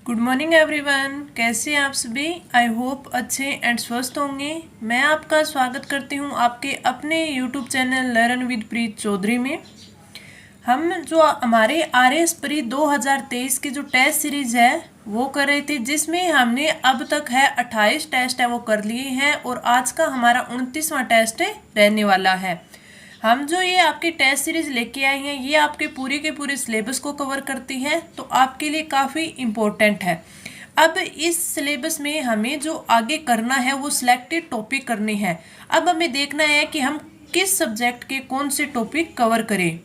Good morning everyone. कैसे हैं आप सभी? आई होप अच्छे एंड स्वस्थ होंगे। मैं आपका स्वागत करती हूं आपके अपने यूट्यूब चैनल लर्न विद प्रीत चौधरी में। हम जो हमारे आर एस प्री 2023 की जो टेस्ट सीरीज है वो कर रहे थे, जिसमें हमने अब तक है 28 टेस्ट है वो कर लिए हैं और आज का हमारा 29वां टेस्ट रहने वाला है। हम जो ये आपकी टेस्ट सीरीज लेके आए हैं ये आपके पूरे के पूरे सिलेबस को कवर करती है, तो आपके लिए काफ़ी इम्पोर्टेंट है। अब इस सिलेबस में हमें जो आगे करना है वो सिलेक्टेड टॉपिक करने हैं। अब हमें देखना है कि हम किस सब्जेक्ट के कौन से टॉपिक कवर करें,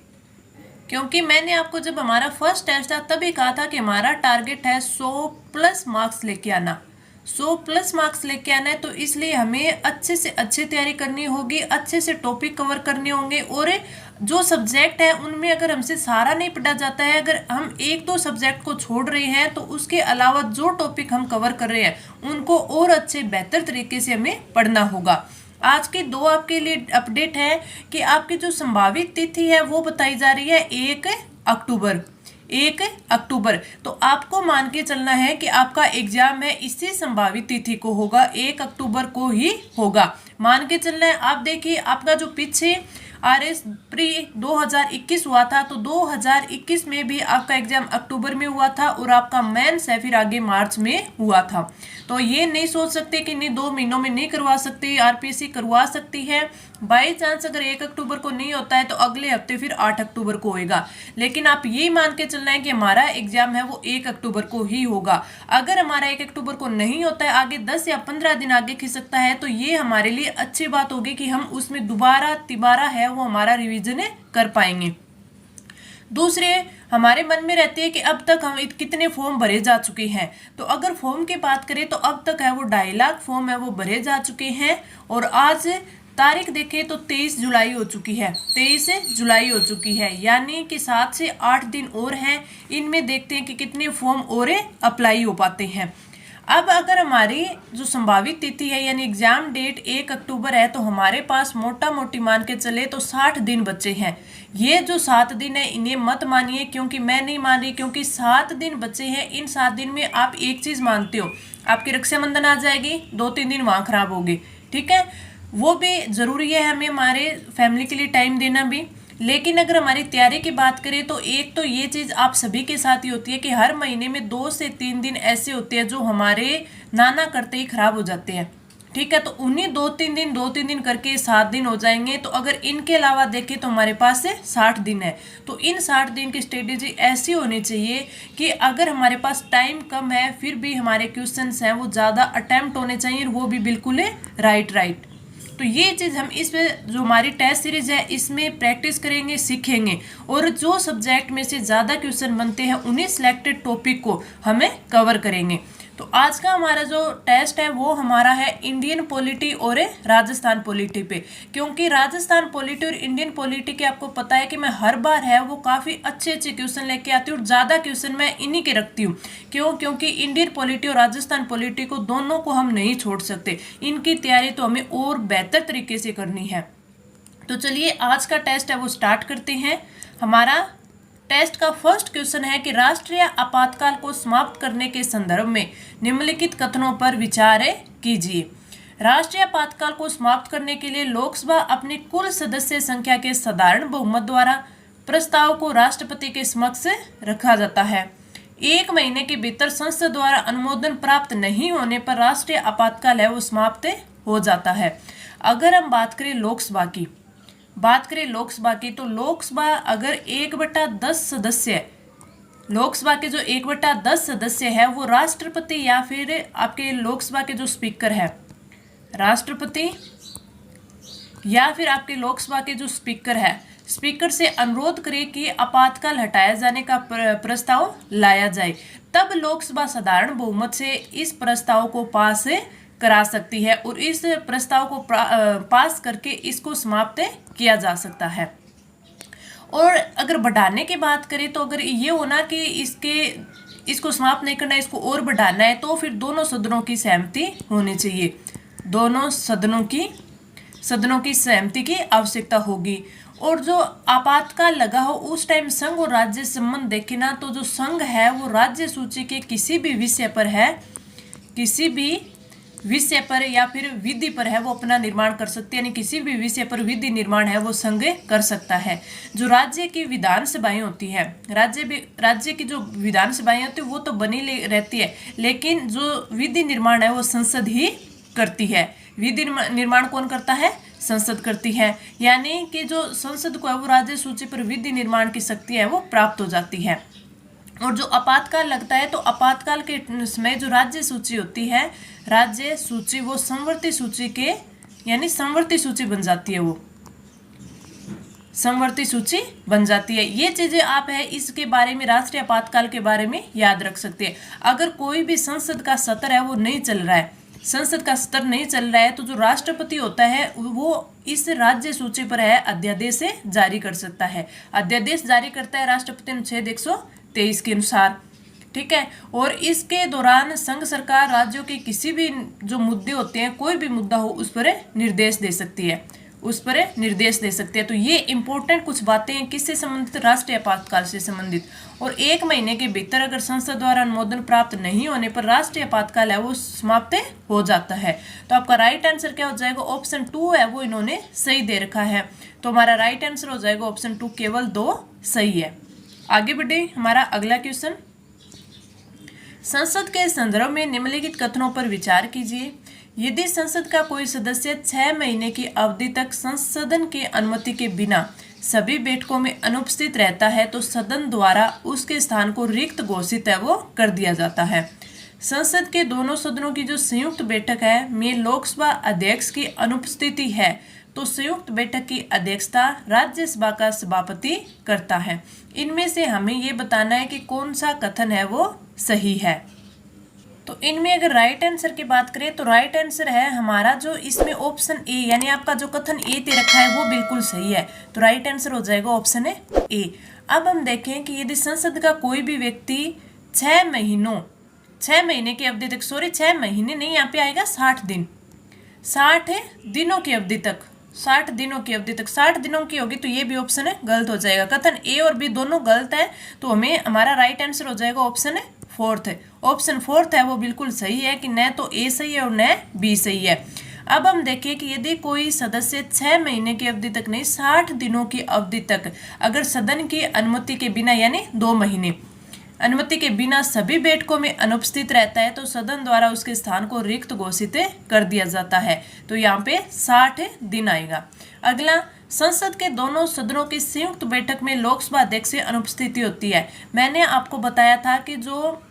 क्योंकि मैंने आपको जब हमारा फर्स्ट टेस्ट था तभी कहा था कि हमारा टारगेट है 100+ मार्क्स लेके आना। 100+ मार्क्स लेके आना है, तो इसलिए हमें अच्छे से अच्छी तैयारी करनी होगी, अच्छे से टॉपिक कवर करने होंगे। और जो सब्जेक्ट है उनमें अगर हमसे सारा नहीं पढ़ा जाता है, अगर हम एक दो सब्जेक्ट को छोड़ रहे हैं तो उसके अलावा जो टॉपिक हम कवर कर रहे हैं उनको और अच्छे बेहतर तरीके से हमें पढ़ना होगा। आज के दो आपके लिए अपडेट है कि आपकी जो संभावित तिथि है वो बताई जा रही है 1 अक्टूबर। 1 अक्टूबर, तो आपको मान के चलना है कि आपका एग्जाम है इसी संभावित तिथि को होगा, 1 अक्टूबर को ही होगा। मान के चलना है। आप देखिए आपका जो पीछे आर एस प्री 2021 हुआ था, तो 2021 में भी आपका एग्जाम अक्टूबर में हुआ था और आपका मेंस है फिर आगे मार्च में हुआ था। तो ये नहीं सोच सकते कि नहीं 2 महीनों में नहीं करवा सकती, आरपीसी करवा सकती है। बाई चांस अगर 1 अक्टूबर को नहीं होता है तो अगले हफ्ते फिर 8 अक्टूबर को होएगा, लेकिन आप यही मान के चलना है कि हमारा एग्जाम है वो 1 अक्टूबर को ही होगा। अगर हमारा 1 अक्टूबर को नहीं होता है, आगे 10 या 15 दिन आगे खिंच सकता है, तो ये हमारे लिए अच्छी बात होगी कि हम उसमें दोबारा तिबारा है वो हमारा रिवीजन कर पाएंगे। दूसरे हमारे मन में रहती है कि अब तक हम कितने फॉर्म भरे जा चुके हैं। तो अगर फॉर्म की बात करें तो अब तक है वो 2.5 लाख फॉर्म है वो भरे जा चुके हैं। और आज तारीख देखें तो 23 जुलाई हो चुकी है, 23 जुलाई हो चुकी है, यानी कि 7 से 8 दिन और हैं। इनमें देखते हैं कि कितने फॉर्म और अप्लाई हो पाते हैं। अब अगर हमारी जो संभावित तिथि है यानी एग्जाम डेट 1 अक्टूबर है, तो हमारे पास मोटा मोटी मान के चले तो 60 दिन बचे हैं। ये जो 7 दिन है इन्हें मत मानिए, क्योंकि मैं नहीं मान रही, क्योंकि 7 दिन बचे हैं। इन 7 दिन में आप एक चीज मानते हो, आपकी रक्षाबंधन आ जाएगी, 2-3 दिन वहां खराब होगी, ठीक है, वो भी जरूरी है हमें हमारे फैमिली के लिए टाइम देना भी। लेकिन अगर हमारी तैयारी की बात करें तो एक तो ये चीज़ आप सभी के साथ ही होती है कि हर महीने में 2 से 3 दिन ऐसे होते हैं जो हमारे नाना करते ही खराब हो जाते हैं, ठीक है। तो उन्हीं 2-3 दिन करके 7 दिन हो जाएंगे। तो अगर इनके अलावा देखें तो हमारे पास से 60 दिन है। तो इन 60 दिन की स्ट्रेटेजी ऐसी होनी चाहिए कि अगर हमारे पास टाइम कम है फिर भी हमारे क्वेश्चंस हैं वो ज़्यादा अटेम्प्ट होने चाहिए, वो भी बिल्कुल राइट। तो ये चीज़ हम इस जो हमारी टेस्ट सीरीज है इसमें प्रैक्टिस करेंगे, सीखेंगे, और जो सब्जेक्ट में से ज़्यादा क्वेश्चन बनते हैं उन्हीं सिलेक्टेड टॉपिक को हमें कवर करेंगे। तो आज का हमारा जो टेस्ट है वो हमारा है इंडियन पॉलिटी और राजस्थान पॉलिटी पे, क्योंकि राजस्थान पॉलिटी और इंडियन पॉलिटी के आपको पता है कि मैं हर बार है वो काफ़ी अच्छे क्वेश्चन लेके आती हूँ और ज़्यादा क्वेश्चन मैं इन्हीं के रखती हूँ। क्यों? क्योंकि इंडियन पॉलिटी और राजस्थान पॉलिटी को दोनों को हम नहीं छोड़ सकते, इनकी तैयारी तो हमें और बेहतर तरीके से करनी है। तो चलिए आज का टेस्ट है वो स्टार्ट करते हैं। हमारा टेस्ट का फर्स्ट क्वेश्चन है कि राष्ट्रीय आपातकाल को समाप्त करने के संदर्भ में निम्नलिखित कथनों पर विचार कीजिए। राष्ट्रीय आपातकाल को समाप्त करने के लिए लोकसभा अपनी कुल सदस्य संख्या के साधारण बहुमत द्वारा प्रस्ताव को राष्ट्रपति के समक्ष रखा जाता है। 1 महीने के भीतर संसद द्वारा अनुमोदन प्राप्त नहीं होने पर राष्ट्रीय आपातकाल है वो समाप्त हो जाता है। अगर हम बात करें लोकसभा की, तो लोकसभा अगर 1/10 सदस्य, लोकसभा के जो 1/10 सदस्य है वो राष्ट्रपति या फिर आपके लोकसभा के जो स्पीकर है, राष्ट्रपति या फिर आपके लोकसभा के जो स्पीकर है, स्पीकर से अनुरोध करे कि आपातकाल हटाया जाने का प्रस्ताव लाया जाए, तब लोकसभा साधारण बहुमत से इस प्रस्ताव को पास करा सकती है और इस प्रस्ताव को पास करके इसको समाप्त किया जा सकता है। और अगर बढ़ाने की बात करें तो अगर ये होना कि इसको समाप्त नहीं करना है, इसको और बढ़ाना है, तो फिर दोनों सदनों की सहमति होनी चाहिए, दोनों सदनों की सहमति की आवश्यकता होगी। और जो आपातकाल लगा हो उस टाइम संघ और राज्य संबंध देखे ना, तो जो संघ है वो राज्य सूची के किसी भी विषय पर है, किसी भी विषय पर या फिर विधि पर है वो अपना निर्माण कर सकती है, यानी किसी भी विषय पर विधि निर्माण है वो संघ कर सकता है। जो राज्य की विधानसभाएं होती है, राज्य की जो विधानसभाएं होती है वो तो बनी रहती है, लेकिन जो विधि निर्माण है वो संसद ही करती है। विधि निर्माण कौन करता है? संसद करती है। यानी कि जो संसद को है वो राज्य सूची पर विधि निर्माण की शक्ति है वो प्राप्त हो जाती है। और जो आपातकाल लगता है तो आपातकाल के समय जो राज्य सूची होती है, राज्य सूची वो समवर्ती सूची के यानी समवर्ती सूची बन जाती है, वो समवर्ती सूची बन जाती है। ये चीजें आप है इसके बारे में, राष्ट्रीय आपातकाल के बारे में याद रख सकते हैं। अगर कोई भी संसद का सत्र है वो नहीं चल रहा है, संसद का सत्र नहीं चल रहा है, तो जो राष्ट्रपति होता है वो इस राज्य सूची पर है अध्यादेश से जारी कर सकता है। अध्यादेश जारी करता है राष्ट्रपति अनुच्छेद 123 के अनुसार, ठीक है। और इसके दौरान संघ सरकार राज्यों के किसी भी जो मुद्दे होते हैं, कोई भी मुद्दा हो उस पर निर्देश दे सकती है, उस पर निर्देश दे सकते हैं। तो ये इंपॉर्टेंट कुछ बातें हैं किससे संबंधित? राष्ट्रीय आपातकाल से संबंधित। और 1 महीने के भीतर अगर संसद द्वारा अनुमोदन प्राप्त नहीं होने पर राष्ट्रीय आपातकाल है वो समाप्त हो जाता है। तो आपका राइट आंसर क्या हो जाएगा? ऑप्शन 2 है वो इन्होंने सही दे रखा है। तो हमारा राइट आंसर हो जाएगा ऑप्शन 2, केवल 2 सही है। आगे बढ़े, हमारा अगला क्वेश्चन, संसद के संदर्भ में निम्नलिखित कथनों पर विचार कीजिए। यदि संसद का कोई सदस्य 6 महीने की अवधि तक संसदन की अनुमति के बिना सभी बैठकों में अनुपस्थित रहता है तो सदन द्वारा उसके स्थान को रिक्त घोषित है वो कर दिया जाता है। संसद के दोनों सदनों की जो संयुक्त बैठक है में लोकसभा अध्यक्ष की अनुपस्थिति है तो संयुक्त बैठक की अध्यक्षता राज्यसभा का सभापति करता है। इनमें से हमें ये बताना है कि कौन सा कथन है वो सही है। तो इनमें अगर राइट आंसर की बात करें तो राइट आंसर है हमारा जो इसमें ऑप्शन ए, यानी आपका जो कथन ए दे रखा है वो बिल्कुल सही है। तो राइट आंसर हो जाएगा ऑप्शन ए। अब हम देखें कि यदि संसद का कोई भी व्यक्ति 6 महीने की अवधि तक, 6 महीने नहीं, यहाँ पे आएगा 60 दिन, 60 दिनों की अवधि तक, 60 दिनों की अवधि तक, 60 दिनों की होगी तो ये भी ऑप्शन है गलत हो जाएगा। कथन ए और बी दोनों गलत है, तो हमें हमारा राइट आंसर हो जाएगा ऑप्शन 4 है। ऑप्शन 4 है वो बिल्कुल सही है कि न तो ए सही है और न बी सही है। अब हम देखें कि यदि कोई सदस्य 6 महीने की अवधि तक नहीं, 60 दिनों की अवधि तक अगर सदन की अनुमति के बिना यानी 2 महीने अनुमति के बिना सभी बैठकों में अनुपस्थित रहता है तो सदन द्वारा उसके स्थान को रिक्त घोषित कर दिया जाता है। तो यहाँ पे 60 दिन आएगा। अगला, संसद के दोनों सदनों की संयुक्त बैठक में लोकसभा अध्यक्ष की अनुपस्थिति होती है। मैंने आपको बताया था कि जो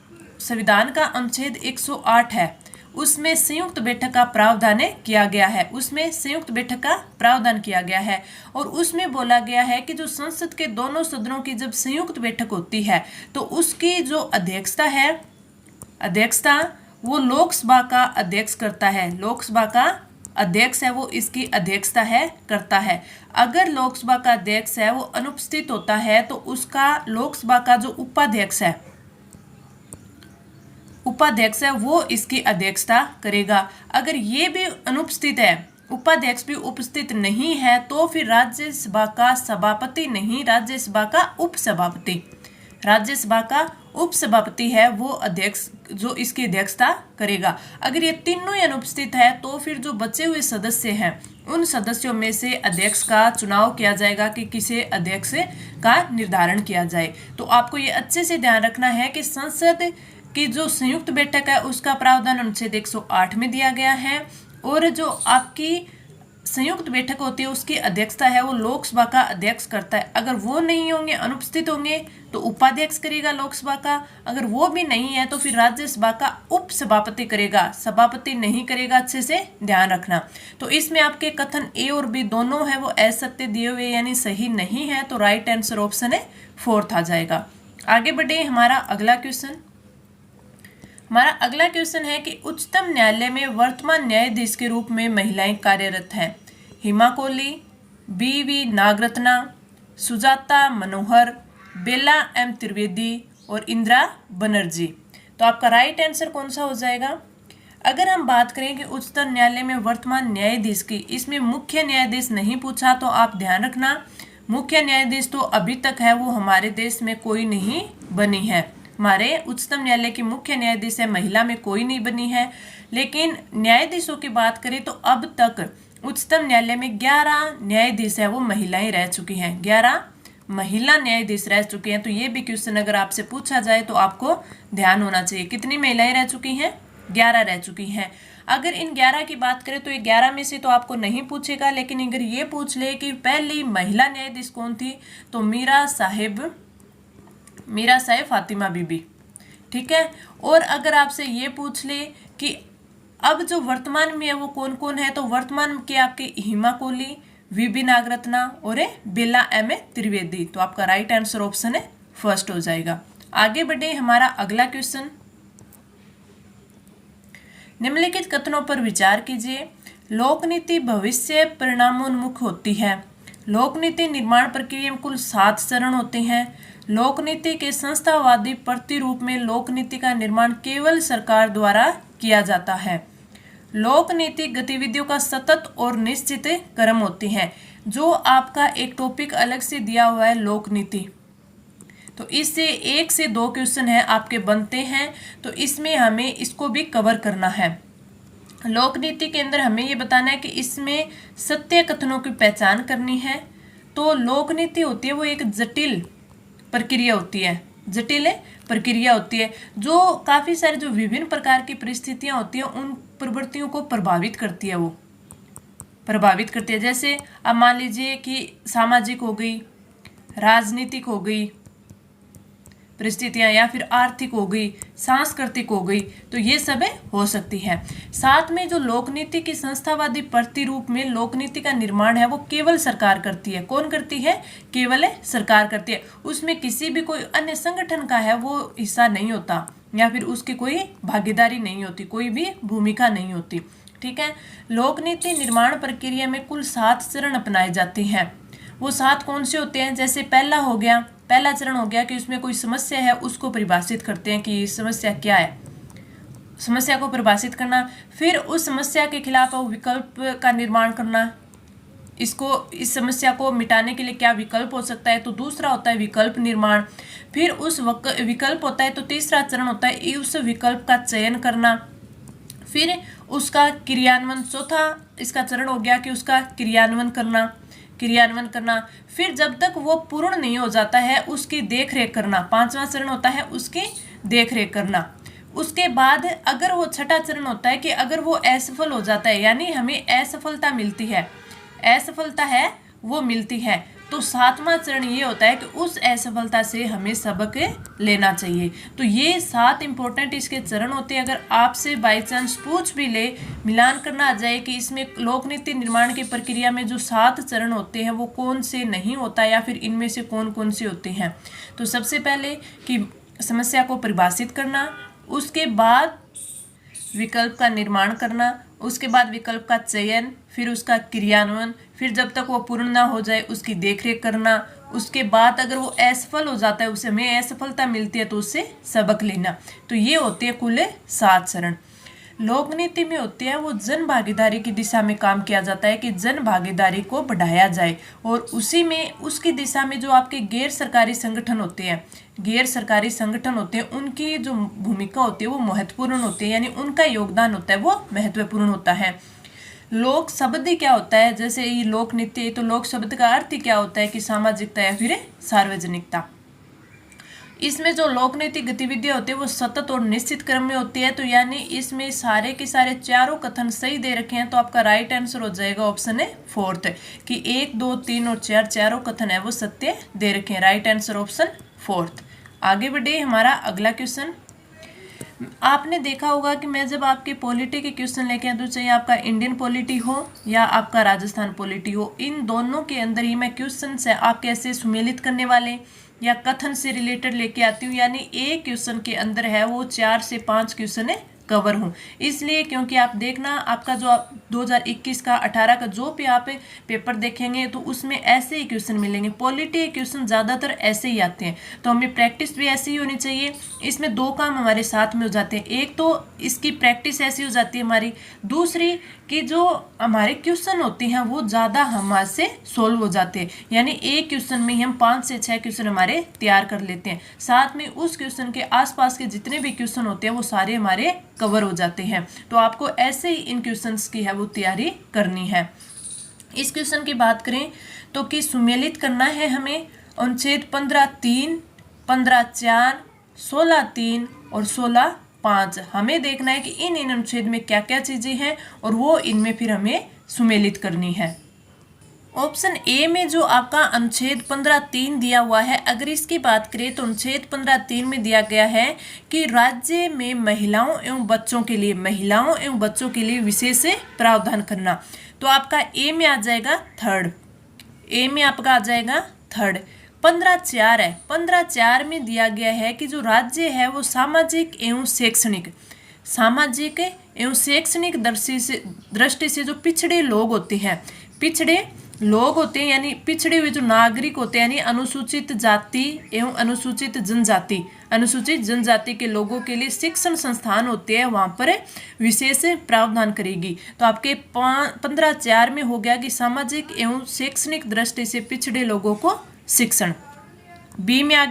संविधान का अनुच्छेद 108 है उसमें संयुक्त बैठक का प्रावधान किया गया है, उसमें संयुक्त बैठक का प्रावधान किया गया है और उसमें बोला गया है कि जो संसद के दोनों सदनों की जब संयुक्त बैठक होती है तो उसकी जो अध्यक्षता वो लोकसभा का अध्यक्ष करता है, लोकसभा का अध्यक्ष है वो इसकी अध्यक्षता है करता है। अगर लोकसभा का अध्यक्ष है वो अनुपस्थित होता है तो उसका लोकसभा का जो उपाध्यक्ष है वो इसकी अध्यक्षता करेगा। अगर ये भी अनुपस्थित है, उपाध्यक्ष भी उपस्थित नहीं है तो फिर राज्यसभा का सभापति नहीं, राज्यसभा का उपसभापति है वो अध्यक्ष जो इसकी अध्यक्षता करेगा। अगर ये तीनों ही अनुपस्थित है तो फिर जो बचे हुए सदस्य हैं उन सदस्यों में से अध्यक्ष का चुनाव किया जाएगा कि किसे अध्यक्ष का निर्धारण किया जाए। तो आपको ये अच्छे से ध्यान रखना है कि संसद की जो संयुक्त बैठक है उसका प्रावधान अनुच्छेद 108 में दिया गया है और जो आपकी संयुक्त बैठक होती है उसकी अध्यक्षता है वो लोकसभा का अध्यक्ष करता है। अगर वो नहीं होंगे, अनुपस्थित होंगे तो उपाध्यक्ष करेगा लोकसभा का, अगर वो भी नहीं है तो फिर राज्यसभा का उपसभापति करेगा, सभापति नहीं करेगा। अच्छे से ध्यान रखना। तो इसमें आपके कथन ए और बी दोनों है वो असत्य दिए हुए यानी सही नहीं है, तो राइट आंसर ऑप्शन 4 आ जाएगा। आगे बढ़े, हमारा अगला क्वेश्चन है कि उच्चतम न्यायालय में वर्तमान न्यायाधीश के रूप में महिलाएं कार्यरत हैं। हिमा कोहली, बी.वी. नागरत्ना, सुजाता मनोहर, बेला एम त्रिवेदी और इंदिरा बनर्जी। तो आपका राइट आंसर कौन सा हो जाएगा? अगर हम बात करें कि उच्चतम न्यायालय में वर्तमान न्यायाधीश की, इसमें मुख्य न्यायाधीश नहीं पूछा तो आप ध्यान रखना मुख्य न्यायाधीश तो अभी तक है वो हमारे देश में कोई नहीं बनी है। हमारे उच्चतम न्यायालय की मुख्य न्यायाधीश है, महिला में कोई नहीं बनी है। लेकिन न्यायाधीशों की बात करें तो अब तक उच्चतम न्यायालय में 11 न्यायाधीश है वो महिलाएं रह चुकी हैं, 11 महिला न्यायाधीश रह चुके हैं। तो ये भी क्वेश्चन अगर आपसे पूछा जाए तो आपको ध्यान होना चाहिए, कितनी महिलाएं रह चुकी हैं, 11 रह चुकी हैं। अगर इन 11 की बात करें तो ये 11 में से तो आपको नहीं पूछेगा, लेकिन अगर ये पूछ ले कि पहली महिला न्यायाधीश कौन थी तो मीरा साहिब फातिमा बीबी, ठीक है। और अगर आपसे ये पूछ ले कि अब जो वर्तमान में है वो कौन कौन है, तो वर्तमान के आपके हिमा कोहली, वीबी नागरत्ना और बेला एम ए त्रिवेदी। तो आपका राइट आंसर ऑप्शन है फर्स्ट हो जाएगा। आगे बढ़े, हमारा अगला क्वेश्चन, निम्नलिखित कथनों पर विचार कीजिए। लोकनीति भविष्य परिणामोन्मुख होती है। लोकनीति निर्माण प्रक्रिया में कुल 7 चरण होते हैं। लोकनीति के संस्थावादी प्रतिरूप में लोकनीति का निर्माण केवल सरकार द्वारा किया जाता है। लोकनीति गतिविधियों का सतत और निश्चित क्रम होती है। जो आपका एक टॉपिक अलग से दिया हुआ है लोकनीति, तो इससे 1 से 2 क्वेश्चन है आपके बनते हैं, तो इसमें हमें इसको भी कवर करना है। लोकनीति के अंदर हमें ये बताना है कि इसमें सत्य कथनों की पहचान करनी है। तो लोकनीति होती है वो एक जटिल प्रक्रिया होती है, जटिल प्रक्रिया होती है जो काफ़ी सारे जो विभिन्न प्रकार की परिस्थितियां होती हैं उन प्रवृत्तियों को प्रभावित करती है, वो प्रभावित करती है। जैसे अब मान लीजिए कि सामाजिक हो गई, राजनीतिक हो गई परिस्थितियां, या फिर आर्थिक हो गई, सांस्कृतिक हो गई, तो ये सब हो सकती है। साथ में जो लोकनीति की संस्थावादी प्रतिरूप में लोकनीति का निर्माण है वो केवल सरकार करती है। कौन करती है? केवल सरकार करती है। उसमें किसी भी कोई अन्य संगठन का है वो हिस्सा नहीं होता, या फिर उसकी कोई भागीदारी नहीं होती, कोई भी भूमिका नहीं होती, ठीक है। लोकनीति निर्माण प्रक्रिया में कुल 7 चरण अपनाए जाते हैं। वो 7 कौन से होते हैं? जैसे पहला चरण हो गया कि उसमें कोई समस्या है, उसको परिभाषित करते हैं कि समस्या क्या है, समस्या को परिभाषित करना। फिर उस समस्या के खिलाफ विकल्प का निर्माण करना, इस समस्या को मिटाने के लिए क्या विकल्प हो सकता है, तो दूसरा होता है विकल्प निर्माण। फिर उस विकल्प होता है तो तीसरा चरण होता है उस विकल्प का चयन करना, फिर उसका क्रियान्वयन। चौथा इसका चरण हो गया कि उसका क्रियान्वयन करना। फिर जब तक वो पूर्ण नहीं हो जाता है उसकी देखरेख करना। 5वां चरण होता है उसकी देखरेख करना। उसके बाद अगर वो छठा चरण होता है कि अगर वो असफल हो जाता है, यानी हमें असफलता मिलती है, तो 7वां चरण ये होता है कि उस असफलता से हमें सबक लेना चाहिए। तो ये 7 इंपॉर्टेंट इसके चरण होते हैं। अगर आपसे बाय चांस पूछ भी ले, मिलान करना आ जाए कि इसमें लोकनीति निर्माण की प्रक्रिया में जो 7 चरण होते हैं वो कौन से नहीं होता, या फिर इनमें से कौन कौन से होते हैं, तो सबसे पहले कि समस्या को परिभाषित करना, उसके बाद विकल्प का निर्माण करना, उसके बाद विकल्प का चयन, फिर उसका क्रियान्वयन, फिर जब तक वो पूर्ण ना हो जाए उसकी देखरेख करना, उसके बाद अगर वो असफल हो जाता है, उसे हमें असफलता मिलती है तो उससे सबक लेना। तो ये होते हैं कुल 7 चरण। लोकनीति में होते हैं वो जन भागीदारी की दिशा में काम किया जाता है कि जन भागीदारी को बढ़ाया जाए, और उसी में उसकी दिशा में जो आपके गैर सरकारी संगठन होते हैं उनकी जो भूमिका होती है वो महत्वपूर्ण होती है, यानी उनका योगदान होता है वो महत्वपूर्ण होता है। लोक शब्द क्या होता है? जैसे ये लोकनीति, तो लोक शब्द का अर्थ क्या होता है कि सामाजिकता या फिर सार्वजनिकता। इसमें जो लोकनीतिक गतिविधियां होती है वो सतत और निश्चित क्रम में होती है। तो यानी इसमें सारे के सारे चारों कथन सही दे रखे हैं, तो आपका राइट आंसर हो जाएगा ऑप्शन है 4th कि 1, 2, 3 और 4 चारों कथन है वो सत्य दे रखे हैं। Right answer option 4th। आगे बढ़े, हमारा अगला क्वेश्चन। आपने देखा होगा कि मैं जब आपके पॉलिटी के क्वेश्चन लेके आती हूँ, चाहे आपका इंडियन पॉलिटी हो या आपका राजस्थान पॉलिटी हो, इन दोनों के अंदर ही मैं क्वेश्चन से आप कैसे सुमेलित करने वाले या कथन से रिलेटेड लेके आती हूँ, यानी एक क्वेश्चन के अंदर है वो 4 से 5 क्वेश्चन कवर हूँ। इसलिए क्योंकि आप देखना आपका जो 2021 का 18 का जो भी आप पेपर देखेंगे तो उसमें ऐसे ही क्वेश्चन मिलेंगे। पॉलिटी क्वेश्चन ज़्यादातर ऐसे ही आते हैं, तो हमें प्रैक्टिस भी ऐसी ही होनी चाहिए। इसमें दो काम हमारे साथ में हो जाते हैं, एक तो इसकी प्रैक्टिस ऐसी हो जाती है हमारी, दूसरी कि जो हमारे क्वेश्चन होते हैं वो ज़्यादा हमारे से सोल्व हो जाते हैं, यानी एक क्वेश्चन में ही हम 5 से 6 क्वेश्चन हमारे तैयार कर लेते हैं। साथ में उस क्वेश्चन के आसपास के जितने भी क्वेश्चन होते हैं वो सारे हमारे कवर हो जाते हैं। तो आपको ऐसे ही इन क्वेश्चंस की है वो तैयारी करनी है। इस क्वेश्चन की बात करें तो कि सुमेलित करना है हमें अनुच्छेद 15(3), 15(4), 16(3) और 16(5। हमें देखना है कि इन अनुच्छेद में क्या क्या चीजें हैं और वो इनमें फिर हमें सुमेलित करनी है। ऑप्शन ए में जो आपका अनुच्छेद 15(3) दिया हुआ है, अगर इसकी बात करें तो अनुच्छेद 15(3) में दिया गया है कि राज्य में महिलाओं एवं बच्चों के लिए विशेष प्रावधान करना। तो आपका ए में आ जाएगा थर्ड, ए में आपका आ जाएगा थर्ड। 15(4) है, 15(4) में दिया गया है कि जो राज्य है वो सामाजिक एवं शैक्षणिक दृष्टि से जो पिछड़े लोग होते हैं यानी पिछड़े हुए जो नागरिक होते हैं, यानी अनुसूचित जाति एवं अनुसूचित जनजाति के लोगों के लिए शिक्षण संस्थान होते हैं, वहां पर विशेष प्रावधान करेगी। तो आपके 15(4) में हो गया कि सामाजिक एवं शैक्षणिक दृष्टि से पिछड़े लोगों को शिक्षण। बी में आ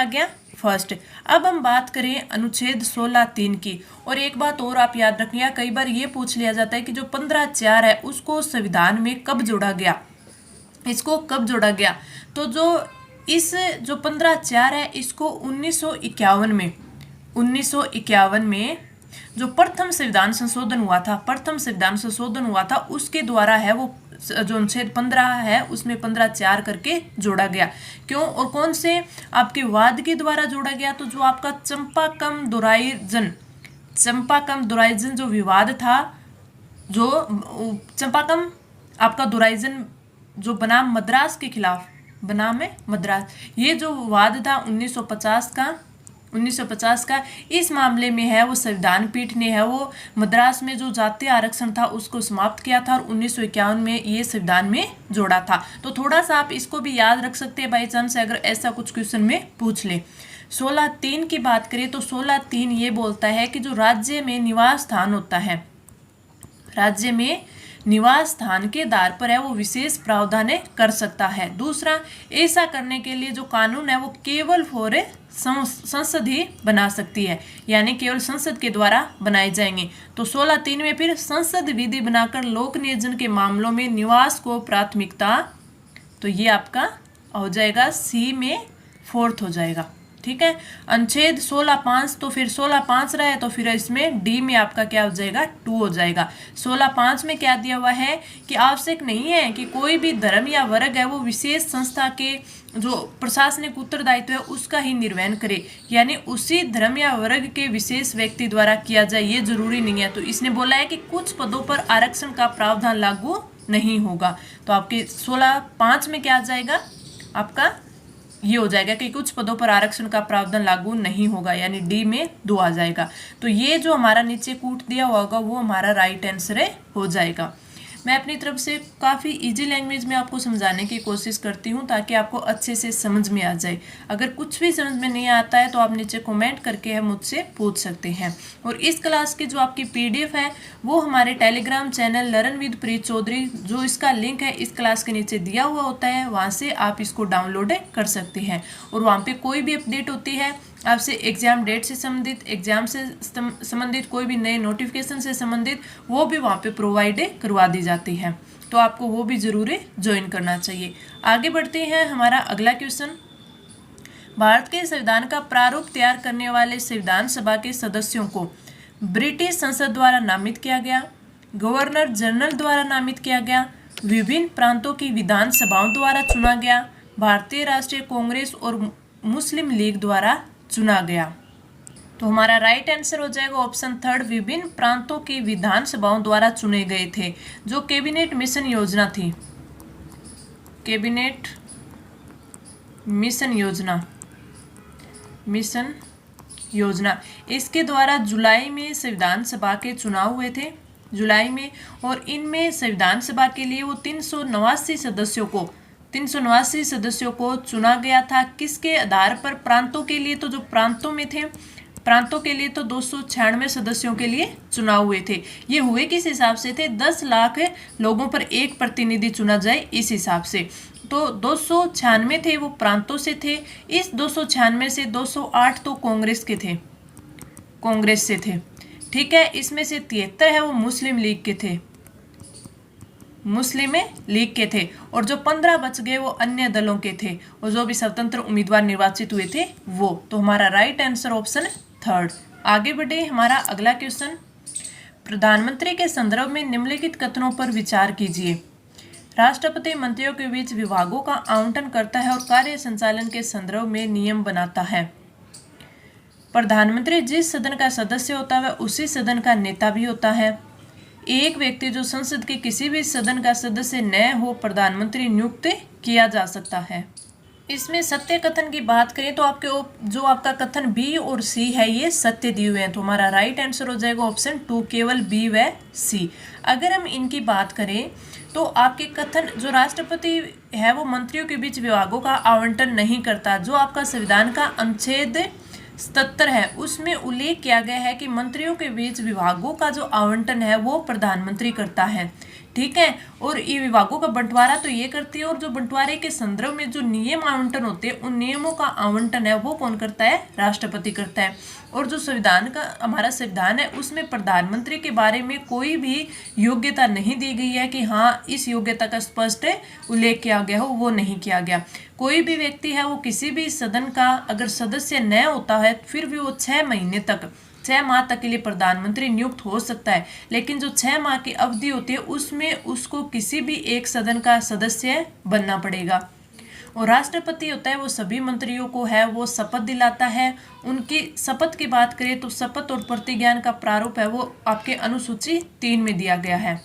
गया फर्स्ट। अब हम बात करें अनुच्छेद 16(3) की। और एक बात और आप याद रखिएगा, कई बार ये पूछ लिया जाता है कि जो 15(4) है उसको संविधान में कब जोड़ा गया, तो जो 15(4) है इसको 1951 में जो प्रथम संविधान संशोधन हुआ था उसके द्वारा है वो जो अनुच्छेद 15 है उसमें 15(4) करके जोड़ा गया। क्यों और कौन से आपके वाद के द्वारा जोड़ा गया? तो जो आपका चंपाकम दुराइजन जो विवाद था, जो चंपाकम आपका दुराइजन जो बनाम मद्रास के खिलाफ, ये जो वाद था 1950 का, इस मामले में है वो संविधान पीठ ने है वो मद्रास में जो जातीय आरक्षण था उसको समाप्त किया था और 1951 में ये संविधान में जोड़ा था। तो थोड़ा सा आप इसको भी याद रख सकते हैं बाई चांस अगर ऐसा कुछ क्वेश्चन में पूछ ले। 16(3) की बात करें तो 16(3) ये बोलता है कि जो राज्य में निवास स्थान होता है, राज्य में निवास स्थान के आधार पर है वो विशेष प्रावधान कर सकता है। दूसरा, ऐसा करने के लिए जो कानून है वो केवल फॉर संसद ही बना सकती है, यानी केवल संसद के द्वारा बनाए जाएंगे। तो 16(3) में फिर संसद विधि बनाकर लोक नियोजन के मामलों में निवास को प्राथमिकता, तो ये आपका हो जाएगा सी में फोर्थ हो जाएगा। ठीक है, अनुच्छेद 16(5), तो फिर 16(5) रहा है तो फिर इसमें डी में आपका क्या हो जाएगा 2 हो जाएगा। 16(5) में क्या दिया हुआ है कि आवश्यक नहीं है कि कोई भी धर्म या वर्ग है वो विशेष संस्था के जो प्रशासनिक उत्तरदायित्व है उसका ही निर्वहन करे, यानी उसी धर्म या वर्ग के विशेष व्यक्ति द्वारा किया जाए, ये जरूरी नहीं है। तो इसने बोला है कि कुछ पदों पर आरक्षण का प्रावधान लागू नहीं होगा। तो आपके 16(5) में क्या आ जाएगा आपका ये हो जाएगा कि कुछ पदों पर आरक्षण का प्रावधान लागू नहीं होगा, यानी डी में 2 आ जाएगा। तो ये जो हमारा नीचे कूट दिया होगा वो हमारा राइट आंसर हो जाएगा। मैं अपनी तरफ से काफ़ी इजी लैंग्वेज में आपको समझाने की कोशिश करती हूँ ताकि आपको अच्छे से समझ में आ जाए। अगर कुछ भी समझ में नहीं आता है तो आप नीचे कमेंट करके हम मुझसे पूछ सकते हैं। और इस क्लास की जो आपकी PDF है वो हमारे टेलीग्राम चैनल लर्न विद प्रीत चौधरी, जो इसका लिंक है इस क्लास के नीचे दिया हुआ होता है, वहाँ से आप इसको डाउनलोड कर सकते हैं। और वहाँ पर कोई भी अपडेट होती है आपसे एग्जाम डेट से संबंधित, एग्जाम से संबंधित, कोई भी नए नोटिफिकेशन से संबंधित, वो भी वहाँ पे प्रोवाइड करवा दी जाती है। तो आपको वो भी जरूर ज्वाइन करना चाहिए। आगे बढ़ते हैं, हमारा अगला क्वेश्चन, भारत के संविधान का प्रारूप तैयार करने वाले संविधान सभा के सदस्यों को ब्रिटिश संसद द्वारा नामित किया गया, गवर्नर जनरल द्वारा नामित किया गया, विभिन्न प्रांतों की विधानसभाओं द्वारा चुना गया, भारतीय राष्ट्रीय कांग्रेस और मुस्लिम लीग द्वारा चुना गया। तो हमारा राइट आंसर हो जाएगा ऑप्शन थर्ड, विभिन्न प्रांतों की विधानसभाओं द्वारा चुने गए थे। जो कैबिनेट मिशन योजना थी, कैबिनेट मिशन योजना, इसके द्वारा जुलाई में संविधान सभा के चुनाव हुए थे। जुलाई में, और इनमें संविधान सभा के लिए वो 389 सदस्यों को चुना गया था। किसके आधार पर? प्रांतों के लिए, तो जो प्रांतों में थे, प्रांतों के लिए तो 296 सदस्यों के लिए चुनाव हुए थे। ये हुए किस हिसाब से थे? 10 लाख लोगों पर एक प्रतिनिधि चुना जाए, इस हिसाब से। तो 296 थे वो प्रांतों से थे। इस 296 से 208 तो कांग्रेस के थे, कांग्रेस से थे, ठीक है। इसमें से 73 है वो मुस्लिम लीग के थे, मुस्लिम लीग के थे, और जो 15 बच गए वो अन्य दलों के थे, और जो भी स्वतंत्र उम्मीदवार निर्वाचित हुए थे वो। तो हमारा राइट आंसर ऑप्शन 3। आगे बढ़े, हमारा अगला क्वेश्चन, प्रधानमंत्री के संदर्भ में निम्नलिखित कथनों पर विचार कीजिए। राष्ट्रपति मंत्रियों के बीच विभागों का आवंटन करता है और कार्य संचालन के संदर्भ में नियम बनाता है। प्रधानमंत्री जिस सदन का सदस्य होता है वह उसी सदन का नेता भी होता है। एक व्यक्ति जो संसद के किसी भी सदन का सदस्य न हो, प्रधानमंत्री नियुक्त किया जा सकता है। इसमें सत्य कथन की बात करें तो जो आपका कथन बी और सी है ये सत्य दिए हुए हैं, तो हमारा राइट आंसर हो जाएगा ऑप्शन 2, केवल बी व सी। अगर हम इनकी बात करें तो आपके कथन, जो राष्ट्रपति है वो मंत्रियों के बीच विभागों का आवंटन नहीं करता। जो आपका संविधान का अनुच्छेद 77 है उसमें उल्लेख किया गया है कि मंत्रियों के बीच विभागों का जो आवंटन है वो प्रधानमंत्री करता है, ठीक है। और ये विभागों का बंटवारा तो ये करती है, और जो बंटवारे के संदर्भ में जो नियम आवंटन होते हैं उन नियमों का आवंटन है वो कौन करता है? राष्ट्रपति करता है। और जो संविधान का हमारा संविधान है उसमें प्रधानमंत्री के बारे में कोई भी योग्यता नहीं दी गई है कि हाँ इस योग्यता का स्पष्ट उल्लेख किया गया हो, वो नहीं किया गया। कोई भी व्यक्ति है वो किसी भी सदन का अगर सदस्य न होता है फिर भी वो 6 माह तक के लिए प्रधानमंत्री नियुक्त हो सकता है, लेकिन जो 6 माह की अवधि होती है उसमें उसको किसी भी एक सदन का सदस्य बनना पड़ेगा। और राष्ट्रपति होता है वो सभी मंत्रियों को है वो शपथ दिलाता है। उनकी शपथ की बात करें तो शपथ और प्रतिज्ञान का प्रारूप है वो आपके अनुसूची 3 में दिया गया है,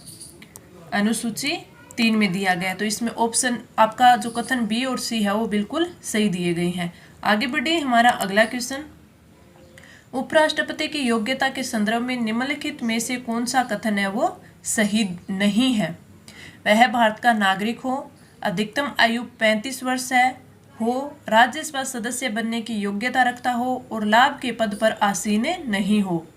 अनुसूची 3 में दिया गया है। तो इसमें ऑप्शन आपका जो कथन बी और सी है वो बिल्कुल सही दिए गए हैं। आगे बढ़े, हमारा अगला क्वेश्चन, उपराष्ट्रपति की योग्यता के संदर्भ में निम्नलिखित में से कौन सा कथन है वो सही नहीं है? वह भारत का नागरिक हो, अधिकतम आयु 35 वर्ष हो, राज्यसभा सदस्य बनने की योग्यता रखता हो और लाभ के पद पर आसीन नहीं हो।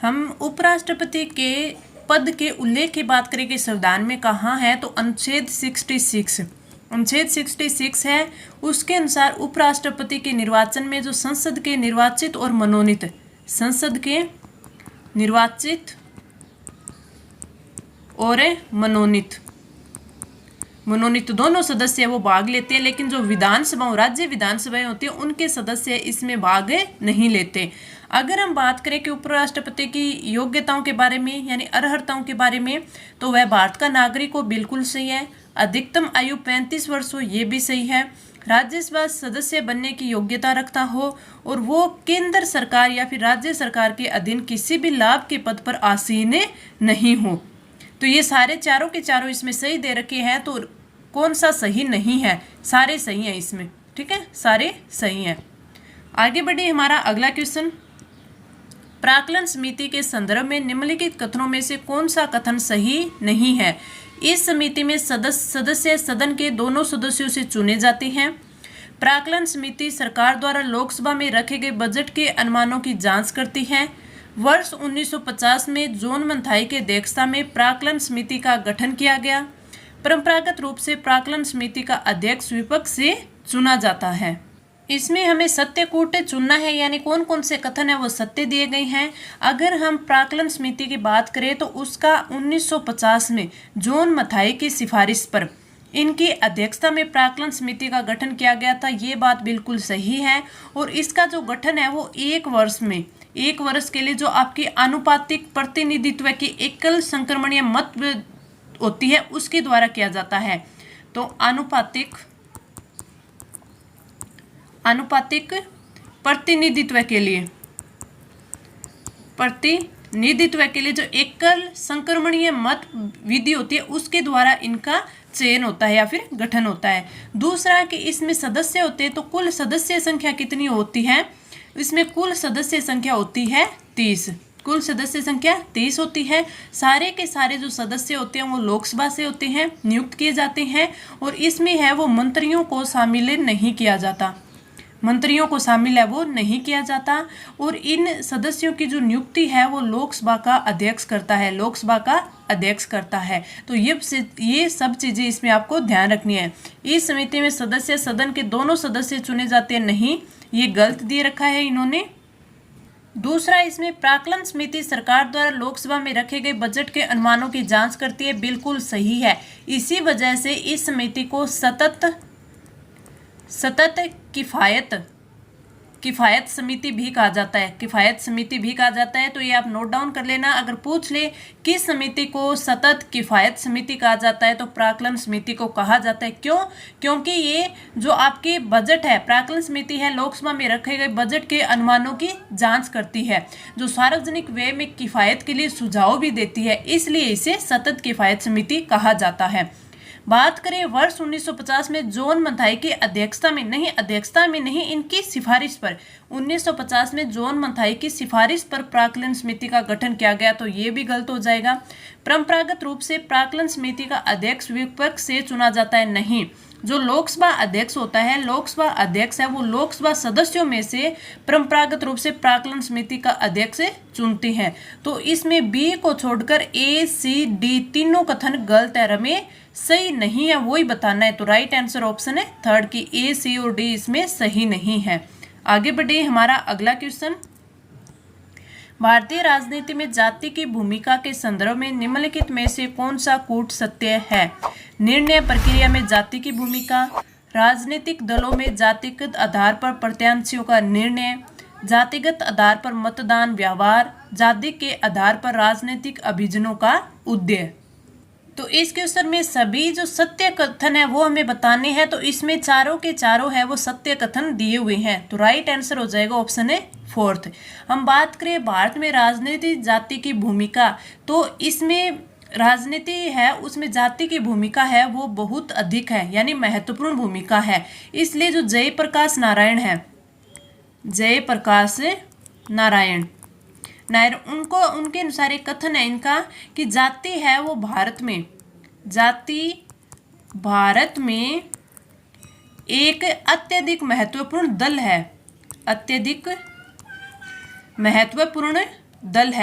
हम उपराष्ट्रपति के पद के उल्लेख की बात करें कि संविधान में कहाँ है, तो अनुच्छेद 66 है। उसके अनुसार उपराष्ट्रपति के निर्वाचन में जो संसद के निर्वाचित और मनोनीत, संसद के निर्वाचित और मनोनीत दोनों सदस्य वो भाग लेते हैं, लेकिन जो विधानसभा, राज्य विधानसभाएं होती हैं उनके सदस्य इसमें भाग नहीं लेते। अगर हम बात करें कि उपराष्ट्रपति की योग्यताओं के बारे में यानी अर्हताओं के बारे में, तो वह भारत का नागरिक हो, बिल्कुल सही है। अधिकतम आयु 35 वर्ष हो, ये भी सही है। राज्यसभा सदस्य बनने की योग्यता रखता हो और वो केंद्र सरकार या फिर राज्य सरकार के अधीन किसी भी लाभ के पद पर आसीन नहीं हो। तो ये सारे चारों के चारों इसमें सही दे रखे हैं, तो कौन सा सही नहीं है? सारे सही हैं इसमें, ठीक है, सारे सही हैं। आगे बढ़े, हमारा अगला क्वेश्चन, प्राक्कलन समिति के संदर्भ में निम्नलिखित कथनों में से कौन सा कथन सही नहीं है? इस समिति में सदस्य सदन के दोनों सदस्यों से चुने जाते हैं। प्राक्कलन समिति सरकार द्वारा लोकसभा में रखे गए बजट के अनुमानों की जांच करती है। वर्ष 1950 में जॉन मथाई के अध्यक्षता में प्राक्कलन समिति का गठन किया गया। परंपरागत रूप से प्राक्कलन समिति का अध्यक्ष विपक्ष से चुना जाता है। इसमें हमें सत्य कूट चुनना है, यानी कौन कौन से कथन है वो सत्य दिए गए हैं। अगर हम प्राक्कलन समिति की बात करें तो उसका 1950 में जॉन मथाई की सिफारिश पर इनकी अध्यक्षता में प्राक्कलन समिति का गठन किया गया था, ये बात बिल्कुल सही है। और इसका जो गठन है वो 1 वर्ष के लिए जो आपकी आनुपातिक प्रतिनिधित्व की एकल संक्रमणीय मत होती है उसके द्वारा किया जाता है। तो आनुपातिक प्रतिनिधित्व के लिए जो एकल संक्रमणीय मत विधि होती है उसके द्वारा इनका चयन होता है या फिर गठन होता है। दूसरा कि इसमें सदस्य होते हैं, तो कुल सदस्य संख्या कितनी होती है? इसमें कुल सदस्य संख्या होती है 30, कुल सदस्य संख्या 30 होती है। सारे के सारे जो सदस्य होते हैं वो लोकसभा से होते हैं, नियुक्त किए जाते हैं, और इसमें है वो मंत्रियों को शामिल नहीं किया जाता, मंत्रियों को शामिल है वो नहीं किया जाता। और इन सदस्यों की जो नियुक्ति है वो लोकसभा का अध्यक्ष करता है, लोकसभा का अध्यक्ष करता है। तो ये सब चीजें इसमें आपको ध्यान रखनी है। इस समिति में सदस्य सदन के दोनों सदस्य चुने जाते हैं, नहीं, ये गलत दिए रखा है इन्होंने। दूसरा, इसमें प्राक्कलन समिति सरकार द्वारा लोकसभा में रखे गए बजट के अनुमानों की जांच करती है, बिल्कुल सही है। इसी वजह से इस समिति को सतत किफायत समिति भी कहा जाता है, किफायत समिति भी कहा जाता है। तो ये आप नोट डाउन कर लेना। अगर पूछ ले किस समिति को सतत किफायत समिति कहा जाता है तो प्राक्कलन समिति को कहा जाता है। क्यों? क्योंकि ये जो आपके बजट है, प्राक्कलन समिति है, लोकसभा में रखे गए बजट के अनुमानों की जांच करती है, जो सार्वजनिक व्यय में किफायत के लिए सुझाव भी देती है, इसलिए इसे सतत किफायत समिति कहा जाता है। बात करें वर्ष 1950 में जॉन मथाई की अध्यक्षता में नहीं, इनकी सिफारिश पर 1950 में जॉन मथाई की सिफारिश पर प्राक्कलन समिति का गठन किया गया, तो ये भी गलत हो जाएगा। परंपरागत रूप से प्राक्कलन समिति का अध्यक्ष विपक्ष से चुना जाता है, नहीं, जो लोकसभा अध्यक्ष होता है, लोकसभा अध्यक्ष है वो लोकसभा सदस्यों में से परंपरागत रूप से प्राक्कलन समिति का अध्यक्ष चुनते हैं। तो इसमें बी को छोड़कर ए, सी, डी तीनों कथन गलत है, रमें सही नहीं है, वही बताना है। तो राइट आंसर ऑप्शन है थर्ड की ए, सी और डी इसमें सही नहीं है। आगे बढ़े, हमारा अगला क्वेश्चन, भारतीय राजनीति में जाति की भूमिका के संदर्भ में निम्नलिखित में से कौन सा कूट सत्य है? निर्णय प्रक्रिया में जाति की भूमिका, राजनीतिक दलों में जातिगत आधार पर प्रत्याशियों का निर्णय, जातिगत आधार पर मतदान व्यवहार, जाति के आधार पर राजनीतिक अभियानों का उद्देश्य। तो इस क्वेश्चन में सभी जो सत्य कथन है वो हमें बताने हैं, तो इसमें चारों के चारों है वो सत्य कथन दिए हुए हैं, तो राइट आंसर हो जाएगा ऑप्शन है फोर्थ। हम बात करें भारत में राजनीति जाति की भूमिका, तो इसमें राजनीति है उसमें जाति की भूमिका है वो बहुत अधिक है, यानी महत्वपूर्ण भूमिका है। इसलिए जो जयप्रकाश नारायण है, जयप्रकाश नारायण उनके अनुसार एक कथन है इनका कि जाति है वो जाति भारत में एक अत्यधिक महत्वपूर्ण दल है, अत्यधिक महत्वपूर्ण दल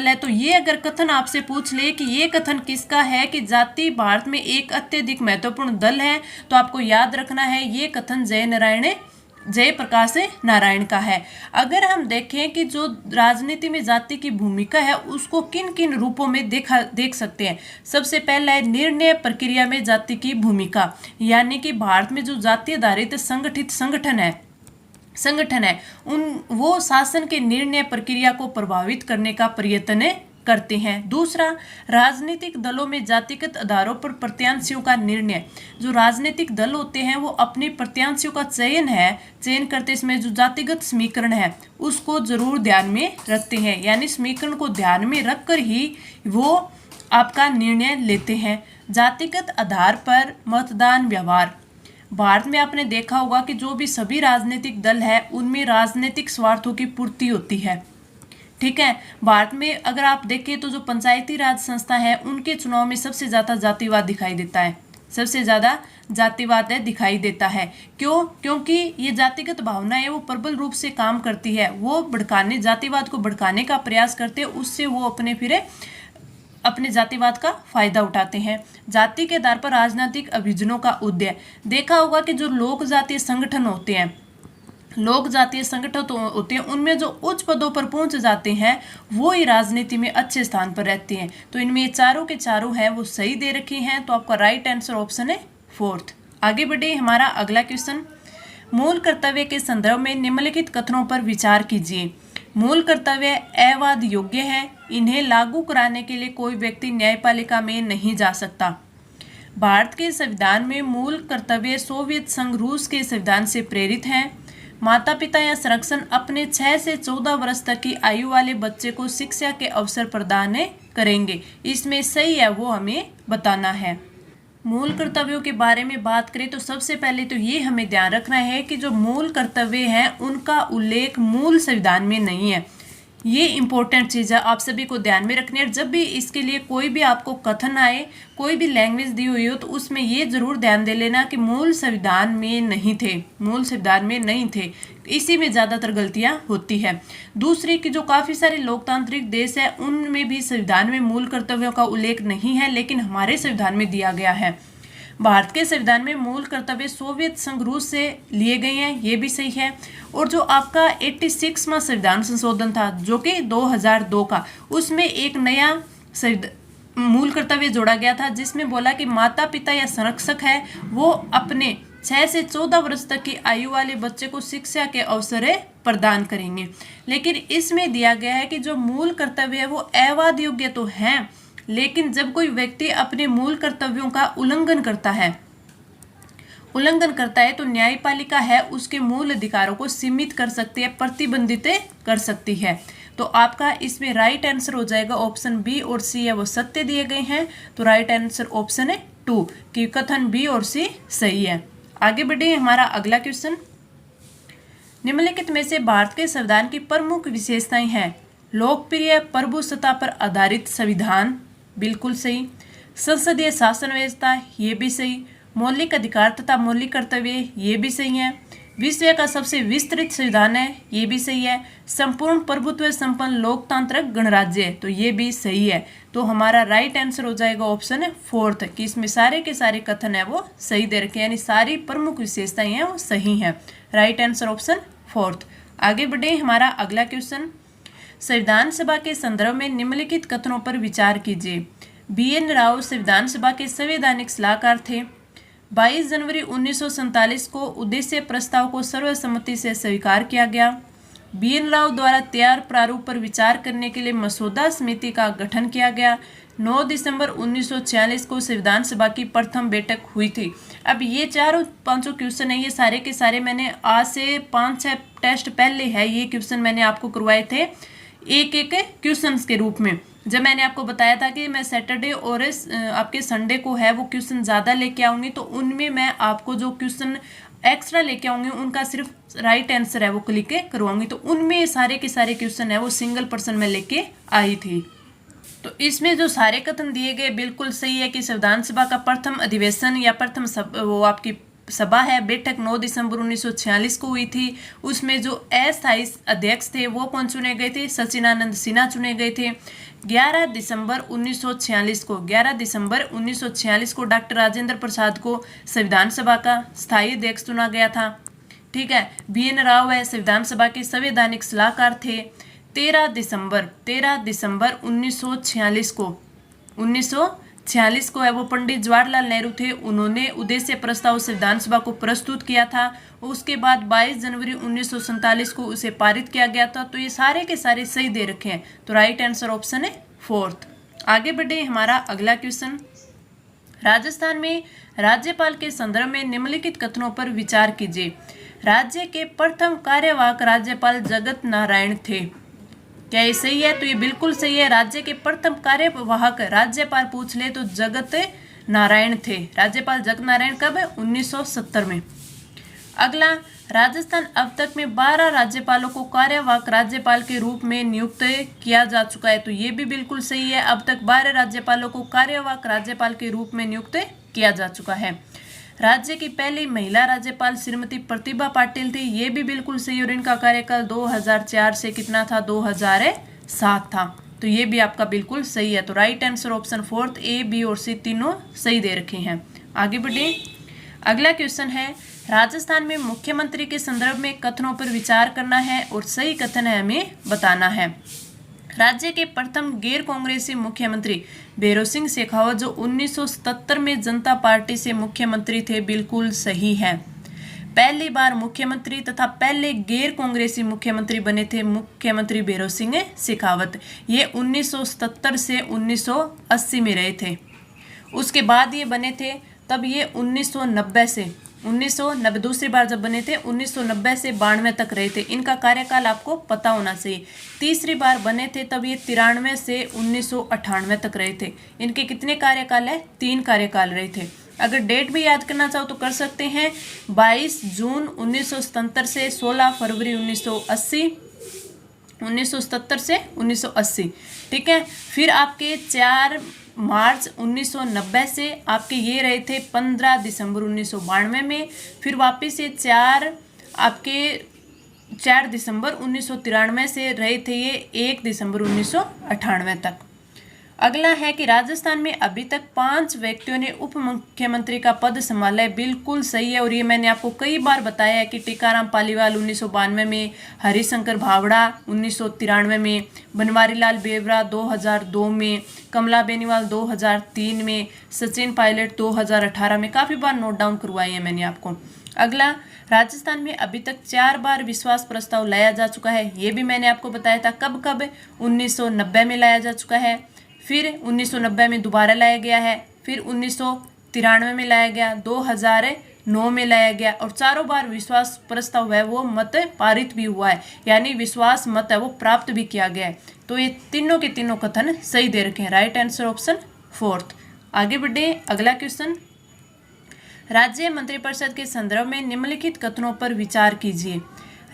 है। तो ये अगर कथन आपसे पूछ ले कि ये कथन किसका है कि जाति भारत में एक अत्यधिक महत्वपूर्ण दल है, तो आपको याद रखना है ये कथन जयप्रकाश नारायण का है। अगर हम देखें कि जो राजनीति में जाति की भूमिका है उसको किन किन रूपों में देख सकते हैं। सबसे पहला है निर्णय प्रक्रिया में जाति की भूमिका, यानी कि भारत में जो जाति आधारित संगठित संगठन है वो शासन के निर्णय प्रक्रिया को प्रभावित करने का प्रयत्न करते हैं। दूसरा, राजनीतिक दलों में जातिगत आधारों पर प्रत्याशियों का निर्णय, जो राजनीतिक दल होते हैं वो अपने प्रत्याशियों का चयन करते समय जो जातिगत समीकरण है उसको जरूर ध्यान में रखते हैं, यानी समीकरण को ध्यान में रखकर ही वो आपका निर्णय लेते हैं। जातिगत आधार पर मतदान व्यवहार, भारत में आपने देखा होगा कि जो भी सभी राजनीतिक दल है उनमें राजनीतिक स्वार्थों की पूर्ति होती है, ठीक है। भारत में अगर आप देखें तो जो पंचायती राज संस्था है उनके चुनाव में सबसे ज़्यादा जातिवाद दिखाई देता है, सबसे ज़्यादा जातिवाद दिखाई देता है। क्यों? क्योंकि ये जातिगत भावना है वो प्रबल रूप से काम करती है, वो जातिवाद को भड़काने का प्रयास करते हैं, उससे वो अपने जातिवाद का फायदा उठाते हैं। जाति के आधार पर राजनीतिक अभियानों का उद्देश्य, देखा होगा कि जो लोक जातीय संगठन होते हैं उनमें जो उच्च पदों पर पहुंच जाते हैं वो ही राजनीति में अच्छे स्थान पर रहते हैं। तो इनमें चारों के चारों हैं वो सही दे रखे हैं, तो आपका राइट आंसर ऑप्शन है फोर्थ। आगे बढ़े, हमारा अगला क्वेश्चन, मूल कर्तव्य के संदर्भ में निम्नलिखित कथनों पर विचार कीजिए। मूल कर्तव्य अवैध योग्य है, इन्हें लागू कराने के लिए कोई व्यक्ति न्यायपालिका में नहीं जा सकता। भारत के संविधान में मूल कर्तव्य सोवियत संघ रूस के संविधान से प्रेरित हैं। माता पिता या संरक्षण अपने 6 से 14 वर्ष तक की आयु वाले बच्चे को शिक्षा के अवसर प्रदान करेंगे। इसमें सही है वो हमें बताना है। मूल कर्तव्यों के बारे में बात करें तो सबसे पहले तो ये हमें ध्यान रखना है कि जो मूल कर्तव्य हैं उनका उल्लेख मूल संविधान में नहीं है, ये इंपॉर्टेंट चीज़ है, आप सभी को ध्यान में रखनी है। जब भी इसके लिए कोई भी आपको कथन आए, कोई भी लैंग्वेज दी हुई हो, तो उसमें ये जरूर ध्यान दे लेना कि मूल संविधान में नहीं थे, मूल संविधान में नहीं थे। इसी में ज़्यादातर गलतियां होती है। दूसरी कि जो काफ़ी सारे लोकतांत्रिक देश है उनमें भी संविधान में मूल कर्तव्यों का उल्लेख नहीं है, लेकिन हमारे संविधान में दिया गया है। भारत के संविधान में मूल कर्तव्य सोवियत संघ रूस से लिए गए हैं, ये भी सही है। और जो आपका 86वां संविधान संशोधन था जो कि 2002 का, उसमें एक नया मूल कर्तव्य जोड़ा गया था जिसमें बोला कि माता पिता या संरक्षक है वो अपने 6 से 14 वर्ष तक की आयु वाले बच्चे को शिक्षा के अवसर प्रदान करेंगे। लेकिन इसमें दिया गया है कि जो मूल कर्तव्य है वो अवैध योग्य तो हैं, लेकिन जब कोई व्यक्ति अपने मूल कर्तव्यों का उल्लंघन करता है तो न्यायपालिका है उसके मूल अधिकारों को सीमित कर सकती है, प्रतिबंधित कर सकती है। तो आपका इसमें राइट आंसर हो जाएगा ऑप्शन बी और सी है वो सत्य दिए गए हैं, तो राइट आंसर ऑप्शन है 2 कि कथन बी और सी सही है। आगे बढ़े, हमारा अगला क्वेश्चन, निम्नलिखित में से भारत के संविधान की प्रमुख विशेषताएं हैं। लोकप्रिय प्रभुसत्ता पर आधारित संविधान, बिल्कुल सही। संसदीय शासन व्यवस्था, ये भी सही। मौलिक अधिकार तथा मौलिक कर्तव्य, ये भी सही है। विश्व का सबसे विस्तृत संविधान है, ये भी सही है। संपूर्ण प्रभुत्व संपन्न लोकतांत्रिक गणराज्य, तो ये भी सही है। तो हमारा राइट आंसर हो जाएगा ऑप्शन 4 कि इसमें सारे के सारे कथन है वो सही दे रखे हैं, यानी सारी प्रमुख विशेषताएं हैं वो सही हैं। Right answer option 4। आगे बढ़े, हमारा अगला क्वेश्चन, संविधान सभा के संदर्भ में निम्नलिखित कथनों पर विचार कीजिए। BN राव संविधान सभा के संवैधानिक सलाहकार थे। 22 जनवरी 1947 को उद्देश्य प्रस्ताव को सर्वसम्मति से स्वीकार किया गया। BN राव द्वारा तैयार प्रारूप पर विचार करने के लिए मसौदा समिति का गठन किया गया। 9 दिसंबर 1946 को संविधान सभा की प्रथम बैठक हुई थी। अब ये चारों पांचों क्वेश्चन है, ये सारे के सारे मैंने आज से 5-6 टेस्ट पहले है ये क्वेश्चन मैंने आपको करवाए थे एक एक क्वेश्चन के रूप में। जब मैंने आपको बताया था कि मैं सैटरडे और आपके संडे को है वो क्वेश्चन ज़्यादा लेके आऊँगी, तो उनमें मैं आपको जो क्वेश्चन एक्स्ट्रा लेके आऊँगी उनका सिर्फ राइट आंसर है वो क्लिक करवाऊंगी। तो उनमें सारे के सारे क्वेश्चन है वो सिंगल पर्सन में लेके आई थी। तो इसमें जो सारे कथन दिए गए बिल्कुल सही है कि संविधान सभा का प्रथम अधिवेशन या प्रथम वो आपकी सभा है बैठक 9 दिसंबर 1946 को हुई थी। उसमें जो अस्थायी अध्यक्ष थे वो कौन चुने गए थे, सचिदानंद सिन्हा चुने गए थे। 11 दिसंबर 1946 को डॉक्टर राजेंद्र प्रसाद को संविधान सभा का स्थायी अध्यक्ष चुना गया था। ठीक है, BN राव है संविधान सभा के संवैधानिक सलाहकार थे। 13 दिसंबर 1946 को है वो पंडित जवाहरलाल नेहरू थे, उन्होंने उद्देश्य प्रस्ताव संविधान सभा को प्रस्तुत किया था। उसके बाद 22 जनवरी 1947 को उसे पारित किया गया था। तो ये सारे के सारे सही दे रखे हैं, तो राइट आंसर ऑप्शन है 4। आगे बढ़े, हमारा अगला क्वेश्चन, राजस्थान में राज्यपाल के संदर्भ में निम्नलिखित कथनों पर विचार कीजिए। राज्य के प्रथम कार्यवाहक राज्यपाल जगत नारायण थे। क्या ये सही है? तो ये बिल्कुल सही है। राज्य के प्रथम कार्यवाहक राज्यपाल पूछ ले तो जगत नारायण थे। राज्यपाल जगत नारायण कब है? 1970 में। अगला, राजस्थान अब तक में 12 राज्यपालों को कार्यवाहक राज्यपाल के रूप में नियुक्त किया जा चुका है। तो ये भी बिल्कुल सही है, अब तक 12 राज्यपालों को कार्यवाहक राज्यपाल के रूप में नियुक्त किया जा चुका है। राज्य की पहली महिला राज्यपाल श्रीमती प्रतिभा पाटिल थी, ये भी बिल्कुल सही, और इनका कार्यकाल 2004 से कितना था? 2007 था। तो ये भी आपका बिल्कुल सही है। तो right answer option 4 A, B और C तीनों सही दे रखे हैं। आगे बढ़े, अगला क्वेश्चन है, राजस्थान में मुख्यमंत्री के संदर्भ में कथनों पर विचार करना है और सही कथन है हमें बताना है। राज्य के प्रथम गैर कांग्रेसी मुख्यमंत्री भैरों सिंह शेखावत जो 1977 में जनता पार्टी से मुख्यमंत्री थे, बिल्कुल सही है। पहली बार मुख्यमंत्री तथा पहले गैर कांग्रेसी मुख्यमंत्री बने थे मुख्यमंत्री भैरों सिंह शेखावत। ये 1977 से 1980 में रहे थे। उसके बाद ये बने थे तब ये 1990 दूसरी बार जब बने थे 1990 से 92 तक रहे थे। इनका कार्यकाल आपको पता होना चाहिए। तीसरी बार बने थे तब ये 93 से 1998 तक रहे थे। इनके कितने कार्यकाल है? 3 कार्यकाल रहे थे। अगर डेट भी याद करना चाहो तो कर सकते हैं। 22 जून 1977 से 16 फरवरी 1980, 1977 से 1980, ठीक है। फिर आपके 4 मार्च 1990 से आपके ये रहे थे 15 दिसंबर 1992 में। फिर वापस से 4 दिसंबर 1993 से रहे थे ये 1 दिसंबर 1998 तक। अगला है कि राजस्थान में अभी तक 5 व्यक्तियों ने उप मुख्यमंत्री का पद संभाला है। बिल्कुल सही है, और ये मैंने आपको कई बार बताया है कि टीकाराम पालीवाल 1992 में, हरिशंकर भावड़ा 1993 में, बनवारी लाल बेवरा 2002 में, कमला बेनीवाल 2003 में, सचिन पायलट 2018 में। काफ़ी बार नोट डाउन करवाई है मैंने आपको। अगला, राजस्थान में अभी तक 4 बार विश्वास प्रस्ताव लाया जा चुका है। ये भी मैंने आपको बताया था। कब कब? 1990 में लाया जा चुका है, फिर 1990 में दोबारा लाया गया है, फिर 1993 में लाया गया, 2009 में लाया गया, और चारों बार विश्वास प्रस्ताव है वो मत पारित भी हुआ है, यानी विश्वास मत है वो प्राप्त भी किया गया है। तो ये तीनों के तीनों कथन सही दे रखे हैं। Right answer option 4। आगे बढ़े, अगला क्वेश्चन। राज्य मंत्रिपरिषद के संदर्भ में निम्नलिखित कथनों पर विचार कीजिए।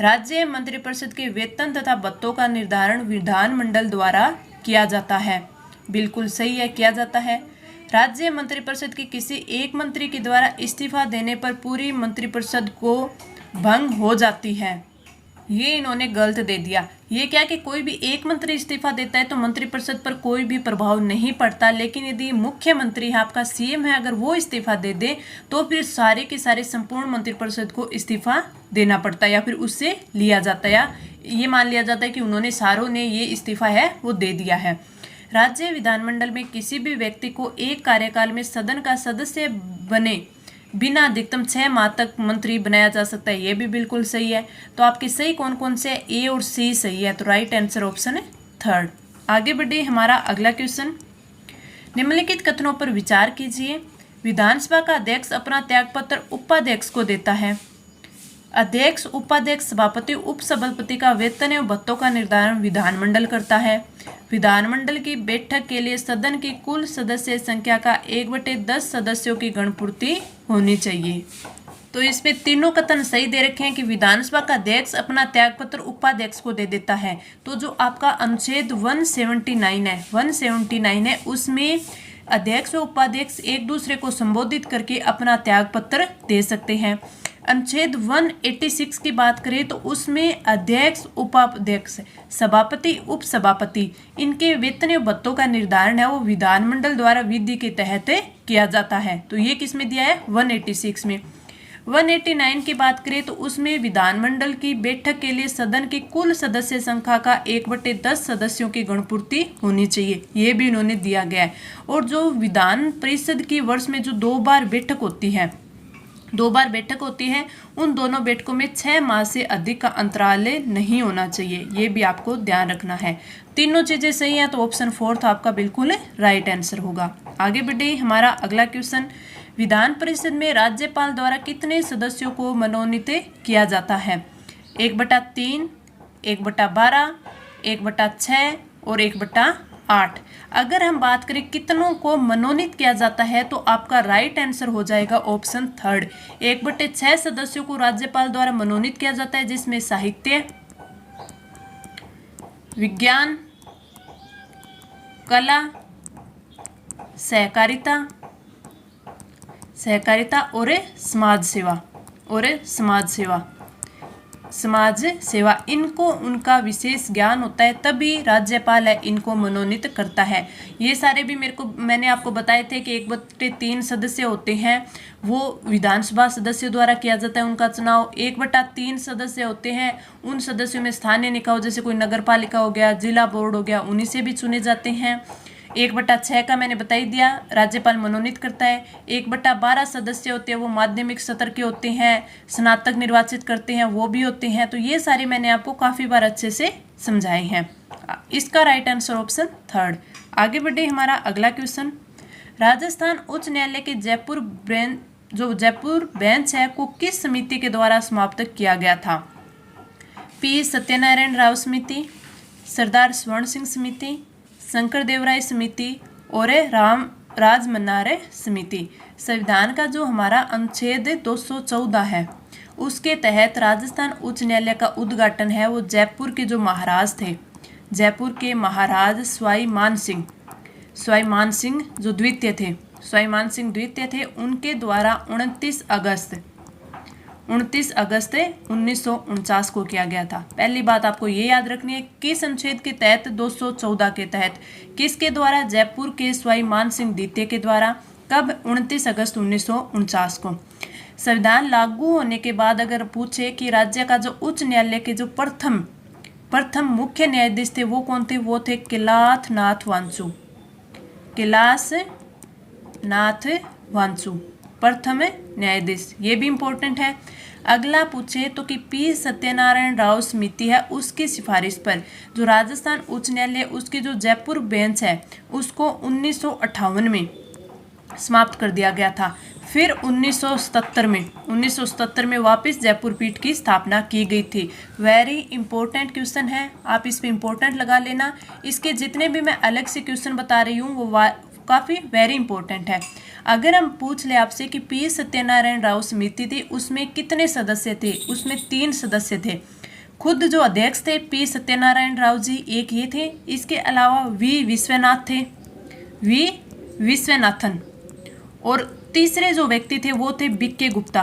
राज्य मंत्रिपरिषद के वेतन तथा भत्तों का निर्धारण विधानमंडल द्वारा किया जाता है। बिल्कुल सही है, किया जाता है। राज्य मंत्रिपरिषद के किसी एक मंत्री के द्वारा इस्तीफा देने पर पूरी मंत्रिपरिषद को भंग हो जाती है। ये इन्होंने गलत दे दिया। ये क्या कि कोई भी एक मंत्री इस्तीफा देता है तो मंत्रिपरिषद पर कोई भी प्रभाव नहीं पड़ता, लेकिन यदि मुख्यमंत्री है, आपका सीएम है, अगर वो इस्तीफा दे दे तो फिर सारे के सारे संपूर्ण मंत्रिपरिषद को इस्तीफा देना पड़ता है, या फिर उससे लिया जाता है, या ये मान लिया जाता है कि उन्होंने सारों ने ये इस्तीफा है वो दे दिया है। राज्य विधानमंडल में किसी भी व्यक्ति को एक कार्यकाल में सदन का सदस्य बने बिना अधिकतम 6 माह तक मंत्री बनाया जा सकता है। ये भी बिल्कुल सही है। तो आपके सही कौन कौन से? ए और सी सही है। तो राइट आंसर ऑप्शन है 3rd। आगे बढ़े, हमारा अगला क्वेश्चन। निम्नलिखित कथनों पर विचार कीजिए। विधानसभा का अध्यक्ष अपना त्यागपत्र उपाध्यक्ष को देता है। अध्यक्ष, उपाध्यक्ष, सभापति, उपसभापति का वेतन एवं भत्तों का निर्धारण विधानमंडल करता है। विधानमंडल की बैठक के लिए सदन की कुल सदस्य संख्या का 1/10 सदस्यों की गणपूर्ति होनी चाहिए। तो इसमें तीनों कथन सही दे रखे हैं कि विधानसभा का अध्यक्ष अपना त्यागपत्र उपाध्यक्ष को दे देता है। तो जो आपका अनुच्छेद 179 है, उसमें अध्यक्ष और उपाध्यक्ष एक दूसरे को संबोधित करके अपना त्यागपत्र दे सकते हैं। अनुच्छेद 186 की बात करें तो उसमें अध्यक्ष, उपाध्यक्ष, सभापति, उपसभापति, इनके वेतन और भत्तों का निर्धारण है वो विधानमंडल द्वारा विधि के तहत किया जाता है। तो ये किस में दिया है? 186 में। 189 की बात करें तो उसमें विधानमंडल की बैठक के लिए सदन की कुल सदस्य संख्या का 1/10 सदस्यों की गणपूर्ति होनी चाहिए। ये भी इन्होंने दिया गया है। और जो विधान परिषद की वर्ष में जो 2 बार बैठक होती है, 2 बार बैठक होती है, उन दोनों बैठकों में 6 माह से अधिक का अंतराल नहीं होना चाहिए। ये भी आपको ध्यान रखना है। तीनों चीजें सही हैं तो ऑप्शन 4 आपका बिल्कुल राइट आंसर होगा। आगे बढ़े, हमारा अगला क्वेश्चन। विधान परिषद में राज्यपाल द्वारा कितने सदस्यों को मनोनीत किया जाता है? 1/3, 1/12, 1/6 और 1/8। अगर हम बात करें कितनों को मनोनीत किया जाता है तो आपका राइट आंसर हो जाएगा ऑप्शन 3rd। 1/6 सदस्यों को राज्यपाल द्वारा मनोनीत किया जाता है, जिसमें साहित्य, विज्ञान, कला, सहकारिता और समाज सेवा, इनको उनका विशेष ज्ञान होता है, तभी राज्यपाल है इनको मनोनीत करता है। ये सारे भी मैंने आपको बताए थे कि 1/3 सदस्य होते हैं वो विधानसभा सदस्य द्वारा किया जाता है उनका चुनाव। 1/3 सदस्य होते हैं, उन सदस्यों में स्थानीय निकाय जैसे कोई नगर पालिका हो गया, जिला बोर्ड हो गया, उन्हीं से भी चुने जाते हैं। 1/6 का मैंने बता ही दिया, राज्यपाल मनोनीत करता है। 1/12 सदस्य होते हैं वो माध्यमिक स्तर के होते हैं, स्नातक निर्वाचित करते हैं वो भी होते हैं। तो ये सारे मैंने आपको काफ़ी बार अच्छे से समझाए हैं। इसका राइट आंसर ऑप्शन 3rd। आगे बढ़े, हमारा अगला क्वेश्चन। राजस्थान उच्च न्यायालय के जयपुर बेंच है को किस समिति के द्वारा समाप्त किया गया था? पी सत्यनारायण राव समिति, सरदार स्वर्ण सिंह समिति, शंकर देवराय समिति और राजमन्नार समिति। संविधान का जो हमारा अनुच्छेद 214 है उसके तहत राजस्थान उच्च न्यायालय का उद्घाटन है वो जयपुर के जो महाराज थे, जयपुर के महाराज सवाई मान सिंह जो द्वितीय थे, सवाई मान सिंह द्वितीय थे, उनके द्वारा 29 अगस्त 1949 को किया गया था। पहली बात आपको ये याद रखनी है, किस अनुच्छेद के तहत, 214 के तहत, किसके द्वारा, जयपुर के सवाई मान सिंह द्वितीय के द्वारा। कब? 29 अगस्त 1949 को। संविधान लागू होने के बाद अगर पूछे कि राज्य का जो उच्च न्यायालय के जो प्रथम मुख्य न्यायाधीश थे वो कौन थे, वो थे कैलाशनाथ वांचू, प्रथम न्यायाधीश। ये भी इंपॉर्टेंट है। अगला पूछे तो कि पी सत्यनारायण राव समिति है, उसकी सिफारिश पर जो राजस्थान उच्च न्यायालय उसकी जो जयपुर बेंच है उसको 1958 में समाप्त कर दिया गया था। फिर 1977 में वापस जयपुर पीठ की स्थापना की गई थी। वेरी इंपॉर्टेंट क्वेश्चन है, आप इस पे इंपॉर्टेंट लगा लेना। इसके जितने भी मैं अलग से क्वेश्चन बता रही हूँ वो काफ़ी वेरी इंपॉर्टेंट है। अगर हम पूछ ले आपसे कि पी सत्यनारायण राव समिति थी उसमें कितने सदस्य थे, उसमें 3 सदस्य थे। खुद जो अध्यक्ष थे पी सत्यनारायण राव जी, एक ये थे, इसके अलावा वी विश्वनाथन, और तीसरे जो व्यक्ति थे वो थे बीके गुप्ता।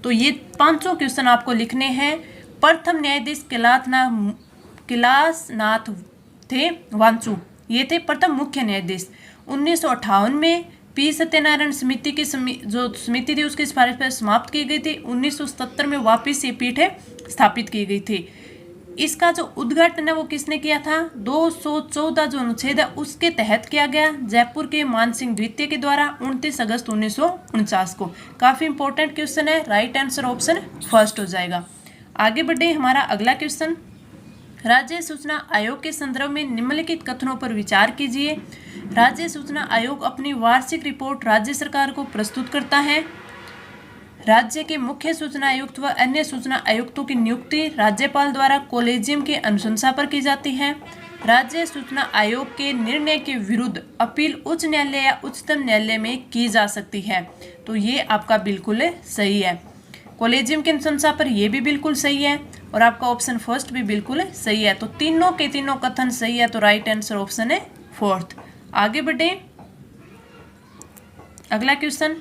तो ये 500 क्वेश्चन आपको लिखने हैं। प्रथम न्यायाधीश कैलाशनाथ थे वांचू, ये थे प्रथम मुख्य न्यायाधीश। 1958 में पी सत्यनारायण समिति की जो समिति थी उसकी सिफारिश पर समाप्त की गई थी। 1977 में वापस ये पीठ स्थापित की गई थी। इसका जो उद्घाटन है वो किसने किया था, 214 जो अनुच्छेद है उसके तहत किया गया, जयपुर के मान सिंह द्वितीय के द्वारा 29 अगस्त 1949 को। काफी इंपॉर्टेंट क्वेश्चन है, राइट आंसर ऑप्शन फर्स्ट हो जाएगा। आगे बढ़े, हमारा अगला क्वेश्चन, राज्य सूचना आयोग के संदर्भ में निम्नलिखित कथनों पर विचार कीजिए। राज्य सूचना आयोग अपनी वार्षिक रिपोर्ट राज्य सरकार को प्रस्तुत करता है। राज्य के मुख्य सूचना आयुक्त व अन्य सूचना आयुक्तों की नियुक्ति राज्यपाल द्वारा कॉलेजियम के अनुशंसा पर की जाती है। राज्य सूचना आयोग के निर्णय के विरुद्ध अपील उच्च न्यायालय या उच्चतम न्यायालय में की जा सकती है। तो ये आपका बिल्कुल सही है, कॉलेजियम के अनुशंसा पर ये भी बिल्कुल सही है, और आपका ऑप्शन फर्स्ट भी बिल्कुल सही है। तो तीनों के तीनों कथन सही है, तो राइट आंसर ऑप्शन है फोर्थ। आगे बढ़े, अगला क्वेश्चन,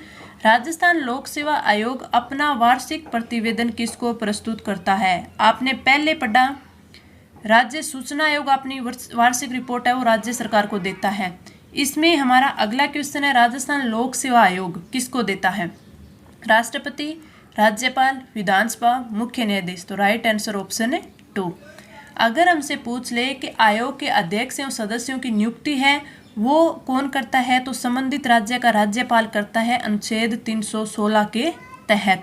राजस्थान लोक सेवा आयोग अपना वार्षिक प्रतिवेदन किसको प्रस्तुत करता है। आपने पहले पढ़ा, राज्य सूचना आयोग अपनी वार्षिक रिपोर्ट है वो राज्य सरकार को देता है। इसमें हमारा अगला क्वेश्चन है, राजस्थान लोक सेवा आयोग किसको देता है, राष्ट्रपति, राज्यपाल, विधानसभा, मुख्य न्यायाधीश। तो राइट आंसर ऑप्शन है 2। अगर हमसे पूछ ले कि आयोग के अध्यक्ष एवं सदस्यों की नियुक्ति है वो कौन करता है, तो संबंधित राज्य का राज्यपाल करता है अनुच्छेद 316 के तहत।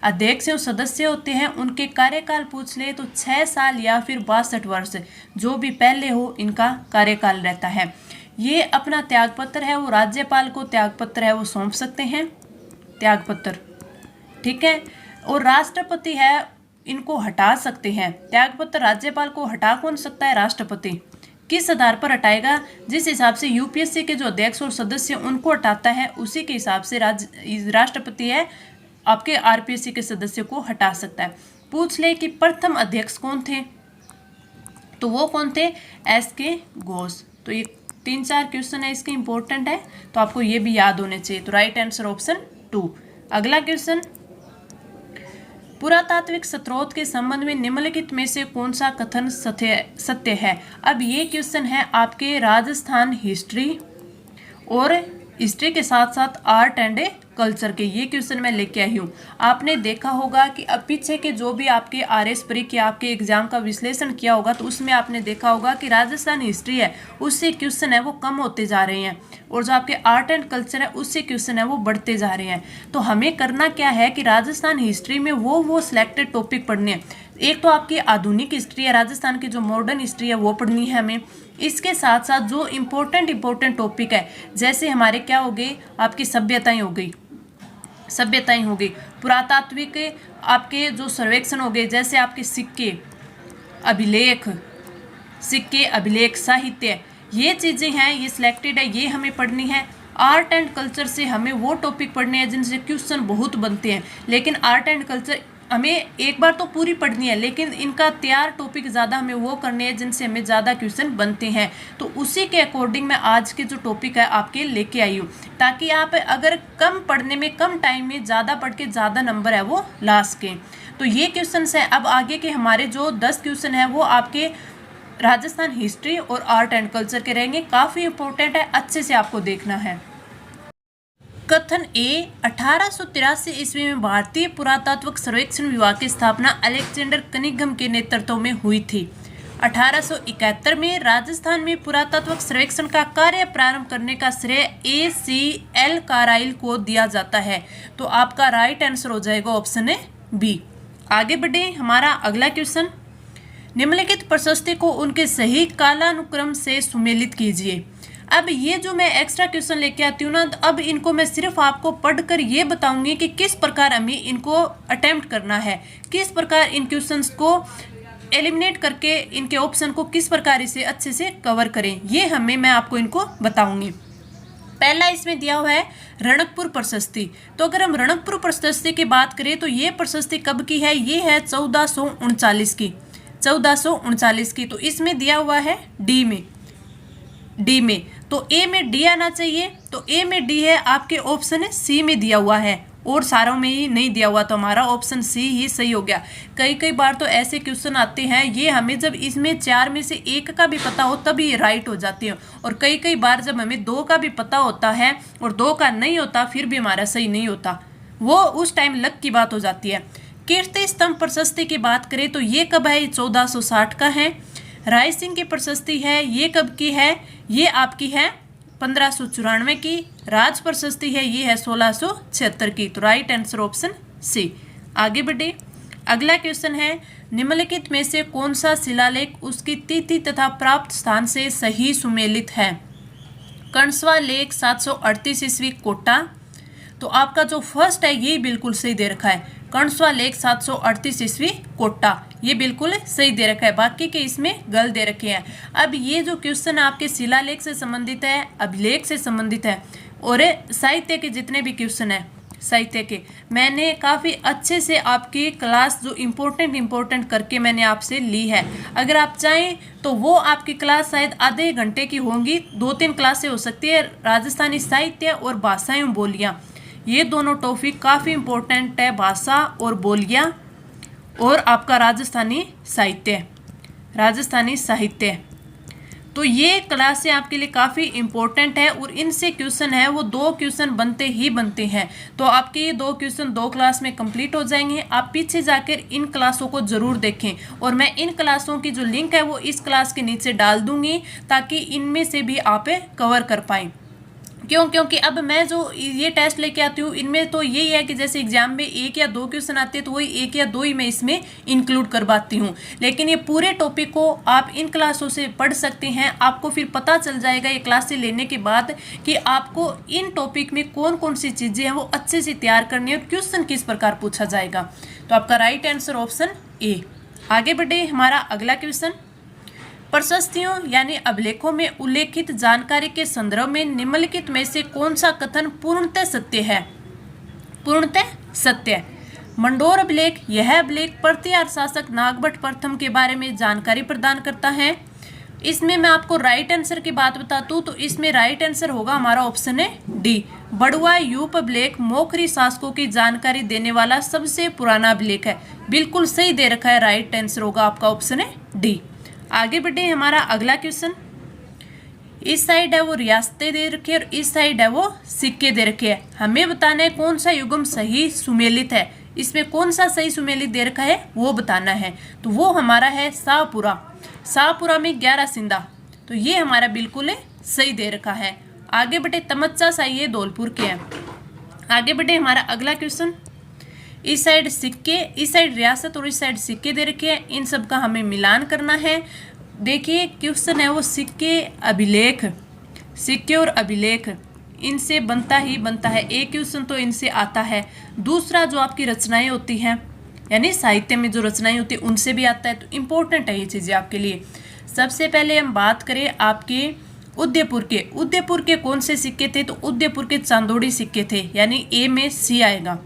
अध्यक्ष एवं सदस्य होते हैं, उनके कार्यकाल पूछ ले तो 6 साल या फिर 62 वर्ष, जो भी पहले हो इनका कार्यकाल रहता है। ये अपना त्यागपत्र है वो राज्यपाल को त्यागपत्र है वो सौंप सकते हैं, त्यागपत्र, ठीक है। और राष्ट्रपति है इनको हटा सकते हैं, त्यागपत्र राज्यपाल को हटा कौन सकता है, राष्ट्रपति। किस आधार पर हटाएगा, जिस हिसाब से यूपीएससी के जो अध्यक्ष और सदस्य उनको हटाता है उसी के हिसाब से राष्ट्रपति है आपके आरपीएससी के सदस्य को हटा सकता है। पूछ ले कि प्रथम अध्यक्ष कौन थे, तो वो कौन थे, एसके घोष। तो ये 3-4 क्वेश्चन है इसके इंपॉर्टेंट है, तो आपको ये भी याद होने चाहिए। तो राइट आंसर ऑप्शन 2। अगला क्वेश्चन, पुरातात्विक स्रोत के संबंध में निम्नलिखित में से कौन सा कथन सत्य है। अब ये क्वेश्चन है आपके राजस्थान हिस्ट्री और हिस्ट्री के साथ साथ आर्ट एंड कल्चर के, ये क्वेश्चन मैं लेके आई हूँ। आपने देखा होगा कि अब पीछे के जो भी आपके आरएस प्री के आपके एग्जाम का विश्लेषण किया होगा तो उसमें आपने देखा होगा कि राजस्थान हिस्ट्री है उससे क्वेश्चन है वो कम होते जा रहे हैं, और जो आपके आर्ट एंड कल्चर है उससे क्वेश्चन है वो बढ़ते जा रहे हैं। तो हमें करना क्या है कि राजस्थान हिस्ट्री में वो सिलेक्टेड टॉपिक पढ़ने हैं। एक तो आपकी आधुनिक हिस्ट्री है, राजस्थान की जो मॉडर्न हिस्ट्री है वो पढ़नी है हमें। इसके साथ साथ जो इम्पोर्टेंट टॉपिक है, जैसे हमारे क्या हो गए, आपकी सभ्यताएं हो गई, पुरातात्विक आपके जो सर्वेक्षण हो गए, जैसे आपके सिक्के अभिलेख, साहित्य, ये चीज़ें हैं, ये सिलेक्टेड है, ये हमें पढ़नी है। आर्ट एंड कल्चर से हमें वो टॉपिक पढ़ने हैं जिनसे क्वेश्चन बहुत बनते हैं, लेकिन आर्ट एंड कल्चर हमें एक बार तो पूरी पढ़नी है, लेकिन इनका तैयार टॉपिक ज़्यादा हमें वो करने हैं जिनसे हमें ज़्यादा क्वेश्चन बनते हैं। तो उसी के अकॉर्डिंग मैं आज के जो टॉपिक है आपके लेके आई हूँ, ताकि आप अगर कम पढ़ने में, कम टाइम में ज़्यादा पढ़ के ज़्यादा नंबर है वो ला सकें। तो ये क्वेश्चन है। अब आगे के हमारे जो 10 क्वेश्चन है वो आपके राजस्थान हिस्ट्री और आर्ट एंड कल्चर के रहेंगे। काफ़ी इंपॉर्टेंट है, अच्छे से आपको देखना है। कथन ए, 1883 ईस्वी में भारतीय पुरातत्व सर्वेक्षण विभाग की स्थापना अलेक्जेंडर कनिंघम के नेतृत्व में हुई थी। 1871 में राजस्थान में पुरातत्व सर्वेक्षण का कार्य प्रारंभ करने का श्रेय ACL काराइल को दिया जाता है। तो आपका राइट आंसर हो जाएगा ऑप्शन है बी। आगे बढ़े, हमारा अगला क्वेश्चन, निम्नलिखित प्रशस्ति को उनके सही कालानुक्रम से सुमेलित कीजिए। अब ये जो मैं एक्स्ट्रा क्वेश्चन लेके आती हूँ ना, अब इनको मैं सिर्फ आपको पढ़कर ये बताऊंगी कि किस प्रकार हमें इनको अटेम्प्ट करना है, किस प्रकार इन क्वेश्चंस को एलिमिनेट करके इनके ऑप्शन को किस प्रकार इसे अच्छे से कवर करें, ये मैं आपको इनको बताऊंगी। पहला इसमें दिया हुआ है रणकपुर प्रशस्ति। तो अगर हम रणकपुर प्रशस्ति की बात करें तो ये प्रशस्ति कब की है, ये है 1439 की, 1439 की। तो इसमें दिया हुआ है डी में, तो ए में डी आना चाहिए। तो ए में डी है, आपके ऑप्शन है सी में दिया हुआ है, और सारों में ही नहीं दिया हुआ, तो हमारा ऑप्शन सी ही सही हो गया। कई बार तो ऐसे क्वेश्चन आते हैं, ये हमें जब इसमें 4 में से 1 का भी पता हो तभी राइट हो जाते हैं, और कई बार जब हमें 2 का भी पता होता है और 2 का नहीं होता फिर भी हमारा सही नहीं होता, वो उस टाइम लक की बात हो जाती है। कीर्ति स्तंभ प्रशस्ति की बात करें तो ये कब है, 1460 का है। राय सिंह की प्रशस्ति है, ये कब की है, ये आपकी है 1594 की। राज प्रशस्ति है, ये है 1676 की। तो राइट आंसर ऑप्शन सी। आगे बढ़े, अगला क्वेश्चन है, निम्नलिखित में से कौन सा शिलालेख उसकी तिथि तथा प्राप्त स्थान से सही सुमेलित है। कणसवा लेख 738 ईस्वी कोटा। तो आपका जो फर्स्ट है ये बिल्कुल सही दे रखा है, कणसवा लेख 738 ईस्वी कोटा, ये बिल्कुल सही दे रखा है। बाकी के इसमें गलत दे रखे हैं। अब ये जो क्वेश्चन आपके शिलालेख से संबंधित है, अभिलेख से संबंधित है, और साहित्य के जितने भी क्वेश्चन है साहित्य के, मैंने काफ़ी अच्छे से आपकी क्लास जो इम्पोर्टेंट करके मैंने आपसे ली है। अगर आप चाहें तो वो आपकी क्लास शायद आधे घंटे की होंगी, 2-3 क्लासें हो सकती है। राजस्थानी साहित्य और भाषाएं बोलियाँ, ये दोनों टॉपिक काफ़ी इम्पोर्टेंट है, भाषा और बोलियाँ और आपका राजस्थानी साहित्य। तो ये क्लासें आपके लिए काफ़ी इम्पोर्टेंट है, और इनसे क्वेश्चन है वो 2 क्वेश्चन बनते हैं। तो आपके ये 2 क्वेश्चन 2 क्लास में कंप्लीट हो जाएंगे। आप पीछे जाकर इन क्लासों को ज़रूर देखें, और मैं इन क्लासों की जो लिंक है वो इस क्लास के नीचे डाल दूंगी, ताकि इनमें से भी आप कवर कर पाएँ। क्योंकि अब मैं जो ये टेस्ट लेके आती हूँ इनमें तो यही है कि जैसे एग्जाम में 1 या 2 क्वेश्चन आते हैं तो वही 1 या 2 ही मैं इसमें इंक्लूड करवाती हूँ, लेकिन ये पूरे टॉपिक को आप इन क्लासों से पढ़ सकते हैं। आपको फिर पता चल जाएगा ये क्लासें लेने के बाद कि आपको इन टॉपिक में कौन कौन सी चीज़ें हैं वो अच्छे से तैयार करनी है और क्वेश्चन किस प्रकार पूछा जाएगा। तो आपका राइट आंसर ऑप्शन ए। आगे बढ़े, हमारा अगला क्वेश्चन, प्रशस्तियों यानी अभिलेखों में उल्लेखित जानकारी के संदर्भ में निम्नलिखित में से कौन सा कथन पूर्णतः सत्य है। पूर्णतः सत्य। मंडोर अभिलेख, यह अभिलेख प्रतिहार शासक नागभट्ट प्रथम के बारे में जानकारी प्रदान करता है। इसमें मैं आपको राइट आंसर की बात बताता हूँ, तो इसमें राइट आंसर होगा हमारा ऑप्शन है डी, बड़ुआ यूप अभिलेख मोखरी शासकों की जानकारी देने वाला सबसे पुराना अभिलेख है। बिल्कुल सही दे रखा है, राइट आंसर होगा आपका ऑप्शन है डी। आगे बढ़े, हमारा अगला क्वेश्चन, इस साइड है वो रियासतें दे रखी है और इस साइड है वो सिक्के दे रखे हैं। हमें बताना है कौन सा युग्म सही सुमेलित है, इसमें कौन सा सही सुमेलित दे रखा है वो बताना है। तो वो हमारा है शाहपुरा में 11 सिंधा, तो ये हमारा बिल्कुल सही दे रखा है। आगे बढ़े, तमच्चा शाही ये धौलपुर के हैं। आगे बढ़े, हमारा अगला क्वेश्चन, इस साइड सिक्के, इस साइड रियासत और इस साइड सिक्के दे रखे हैं, इन सब का हमें मिलान करना है। देखिए क्वेश्चन है वो सिक्के और अभिलेख इनसे बनता है। एक क्वेश्चन तो इनसे आता है, दूसरा जो आपकी रचनाएं होती हैं यानी साहित्य में जो रचनाएं होती है उनसे भी आता है। तो इम्पोर्टेंट है ये चीज़ें आपके लिए। सबसे पहले हम बात करें आपके उदयपुर के कौन से सिक्के थे? तो उदयपुर के चांदोड़ी सिक्के थे, यानी ए में सी आएगा।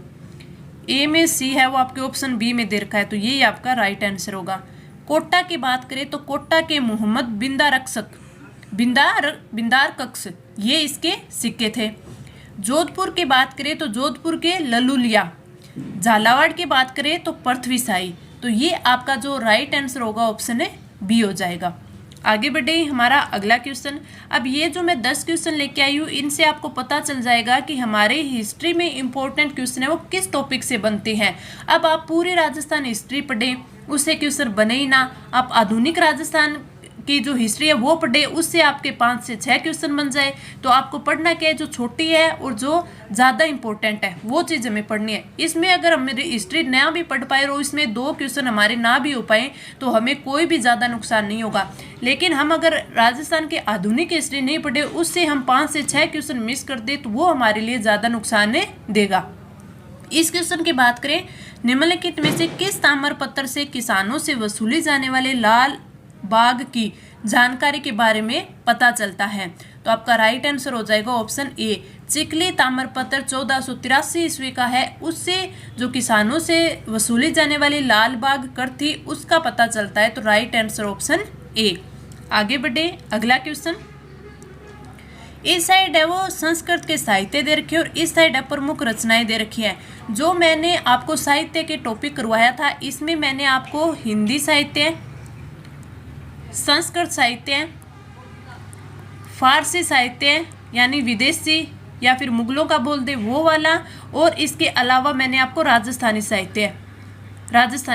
ए में सी है वो आपके ऑप्शन बी में दे रखा है, तो ये आपका राइट आंसर होगा। कोटा की बात करें तो कोटा के मोहम्मद बिंदार कक्स ये इसके सिक्के थे। जोधपुर की बात करें तो जोधपुर के ललुलिया। झालावाड़ की बात करें तो पृथ्वीशाही। तो ये आपका जो राइट आंसर होगा ऑप्शन है बी हो जाएगा। आगे बढ़े हमारा अगला क्वेश्चन। अब ये जो मैं 10 क्वेश्चन लेके आई हूँ, इनसे आपको पता चल जाएगा कि हमारे हिस्ट्री में इंपॉर्टेंट क्वेश्चन है वो किस टॉपिक से बनते हैं। अब आप पूरी राजस्थान हिस्ट्री पढ़ें उससे क्वेश्चन बने ही ना, आप आधुनिक राजस्थान की जो हिस्ट्री है वो पढ़े उससे आपके 5 से 6 क्वेश्चन बन जाए। तो आपको पढ़ना क्या है, जो छोटी है और जो ज़्यादा इंपॉर्टेंट है वो चीज़ हमें पढ़नी है। इसमें अगर हम मेरी हिस्ट्री ना भी पढ़ पाए और इसमें 2 क्वेश्चन हमारे ना भी हो पाए तो हमें कोई भी ज़्यादा नुकसान नहीं होगा। लेकिन हम अगर राजस्थान के आधुनिक हिस्ट्री नहीं पढ़े उससे हम 5 से 6 क्वेश्चन मिस कर दे तो वो हमारे लिए ज़्यादा नुकसान देगा। इस क्वेश्चन की बात करें, निम्नलिखित में से किस ताम्रपत्र से किसानों से वसूली जाने वाले लाल बाग की जानकारी के बारे में पता चलता है? तो आपका राइट आंसर हो जाएगा ऑप्शन ए। चिकली ताम्रपत्र 1483 ईस्वी का है, उससे जो किसानों से वसूली जाने वाली लाल बाग कर थी उसका पता चलता है। तो राइट आंसर ऑप्शन ए। आगे बढ़े अगला क्वेश्चन। इस साइड है वो संस्कृत के साहित्य दे रखे और इस साइड है प्रमुख रचनाएं दे रखी है। जो मैंने आपको साहित्य के टॉपिक करवाया था इसमें मैंने आपको हिंदी साहित्य, संस्कृत साहित्य, फारसी साहित्य यानी विदेशी या फिर मुगलों का बोल दे वो वाला, और इसके अलावा मैंने आपको राजस्थानी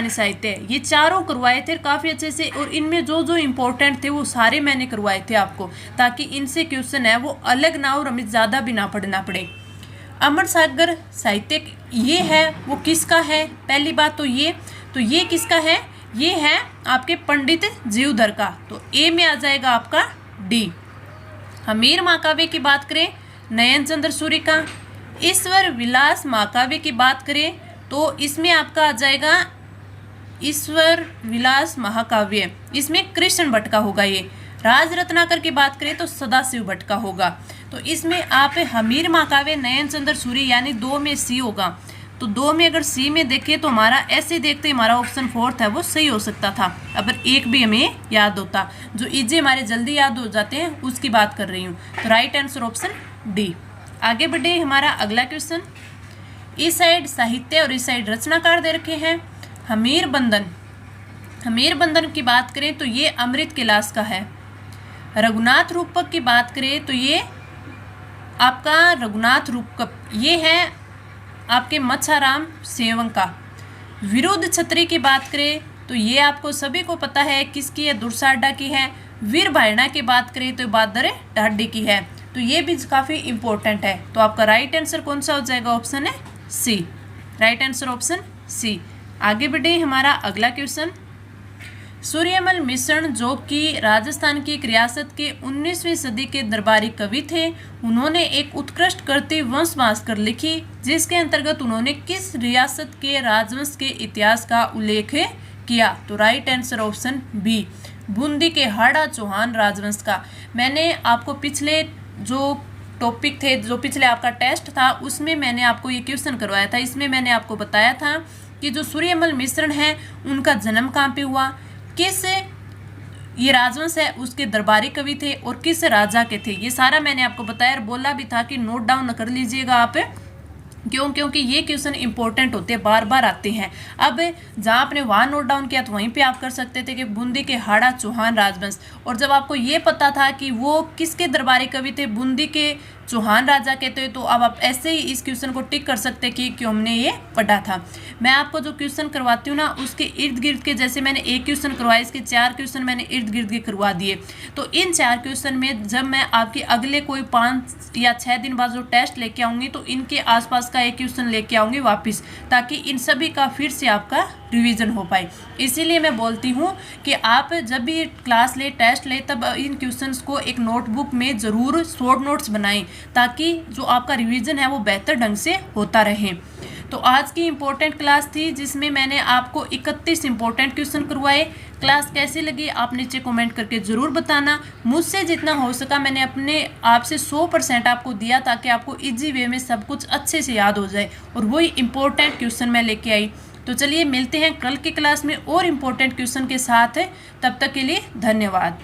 साहित्य ये चारों करवाए थे काफ़ी अच्छे से। और इनमें जो जो इम्पोर्टेंट थे वो सारे मैंने करवाए थे आपको, ताकि इनसे क्वेश्चन है वो अलग ना और हमें ज़्यादा भी ना पढ़ना पड़े। अमर सागर साहित्य ये है वो किसका है? पहली बात तो ये किसका है? ये है आपके पंडित जीवधर का। तो ए में आ जाएगा आपका डी। हमीर महाकाव्य की बात करें नयन चंद्र सूरी का। ईश्वर विलास महाकाव्य की बात करें तो इसमें आपका आ जाएगा ईश्वर विलास महाकाव्य, इसमें कृष्ण भट्ट का होगा। ये राज रत्नाकर की बात करें तो सदाशिव भट्ट का होगा। तो इसमें आप हमीर महाकाव्य नयन चंद्र सूरी यानी 2 में सी होगा। तो 2 में अगर सी में देखें तो हमारा ऐसे देखते हमारा ऑप्शन 4 है वो सही हो सकता था अगर एक भी हमें याद होता। जो इजी हमारे जल्दी याद हो जाते हैं उसकी बात कर रही हूँ। तो राइट आंसर ऑप्शन डी। आगे बढ़े हमारा अगला क्वेश्चन। इस साइड साहित्य और इस साइड रचनाकार दे रखे हैं। हमीर बंधन की बात करें तो ये अमृत कैलाश का है। रघुनाथ रूपक की बात करें तो ये आपका रघुनाथ रूपक ये है आपके मच्छाराम सेवक का। विरुद्ध छत्री की बात करें तो ये आपको सभी को पता है किसकी है, दुर्साडा की है। वीर भायना की बात करें तो बहादुर ढाडी की है। तो ये भी काफ़ी इंपॉर्टेंट है। तो आपका राइट आंसर कौन सा हो जाएगा? ऑप्शन है C. Right answer option C. आगे बढ़े हमारा अगला क्वेश्चन। सूर्यमल मिश्रण जो कि राजस्थान की एक रियासत के 19वीं सदी के दरबारी कवि थे, उन्होंने एक उत्कृष्ट कृति वंश भास्कर लिखी जिसके अंतर्गत उन्होंने किस रियासत के राजवंश के इतिहास का उल्लेख किया? तो right answer option B, Bundi के हाड़ा चौहान राजवंश का। मैंने आपको पिछले जो टॉपिक थे, जो पिछले आपका टेस्ट था उसमें मैंने आपको ये क्वेश्चन करवाया था। इसमें मैंने आपको बताया था कि जो सूर्यमल मिश्रण है उनका जन्म कहाँ पे हुआ, किस ये राजवंश है उसके दरबारी कवि थे और किस राजा के थे, ये सारा मैंने आपको बताया और बोला भी था कि नोट डाउन कर लीजिएगा आप। क्योंकि ये क्वेश्चन इंपॉर्टेंट होते हैं, बार बार आते हैं। अब जहाँ आपने वहाँ नोट डाउन किया तो वहीं पे आप कर सकते थे कि बूंदी के हाड़ा चौहान राजवंश। और जब आपको ये पता था कि वो किसके दरबारी कवि थे, बूंदी के चौहान राजा के थे, तो अब आप ऐसे ही इस क्वेश्चन को टिक कर सकते कि क्यों हमने ये पढ़ा था। मैं आपको जो क्वेश्चन करवाती हूँ ना उसके इर्द गिर्द के, जैसे मैंने एक क्वेश्चन करवाया, इसके 4 क्वेश्चन मैंने इर्द गिर्द के करवा दिए। तो इन 4 क्वेश्चन में जब मैं आपके अगले कोई 5 या 6 दिन बाद जो टेस्ट लेके आऊँगी तो इनके आसपास का एक क्वेश्चन लेके आऊँगी वापस, ताकि इन सभी का फिर से आपका रिवीजन हो पाए। इसीलिए मैं बोलती हूँ कि आप जब भी क्लास ले, टेस्ट ले, तब इन क्वेश्चंस को एक नोटबुक में ज़रूर शॉर्ट नोट्स बनाएं, ताकि जो आपका रिवीजन है वो बेहतर ढंग से होता रहे। तो आज की इम्पोर्टेंट क्लास थी जिसमें मैंने आपको 31 इम्पोर्टेंट क्वेश्चन करवाए। क्लास कैसी लगी आप नीचे कमेंट करके ज़रूर बताना। मुझसे जितना हो सका मैंने अपने आप से 100% आपको दिया ताकि आपको इजी वे में सब कुछ अच्छे से याद हो जाए, और वही इम्पोर्टेंट क्वेश्चन मैं लेके आई। तो चलिए मिलते हैं कल की क्लास में और इम्पोर्टेंट क्वेश्चन के साथ। तब तक के लिए धन्यवाद।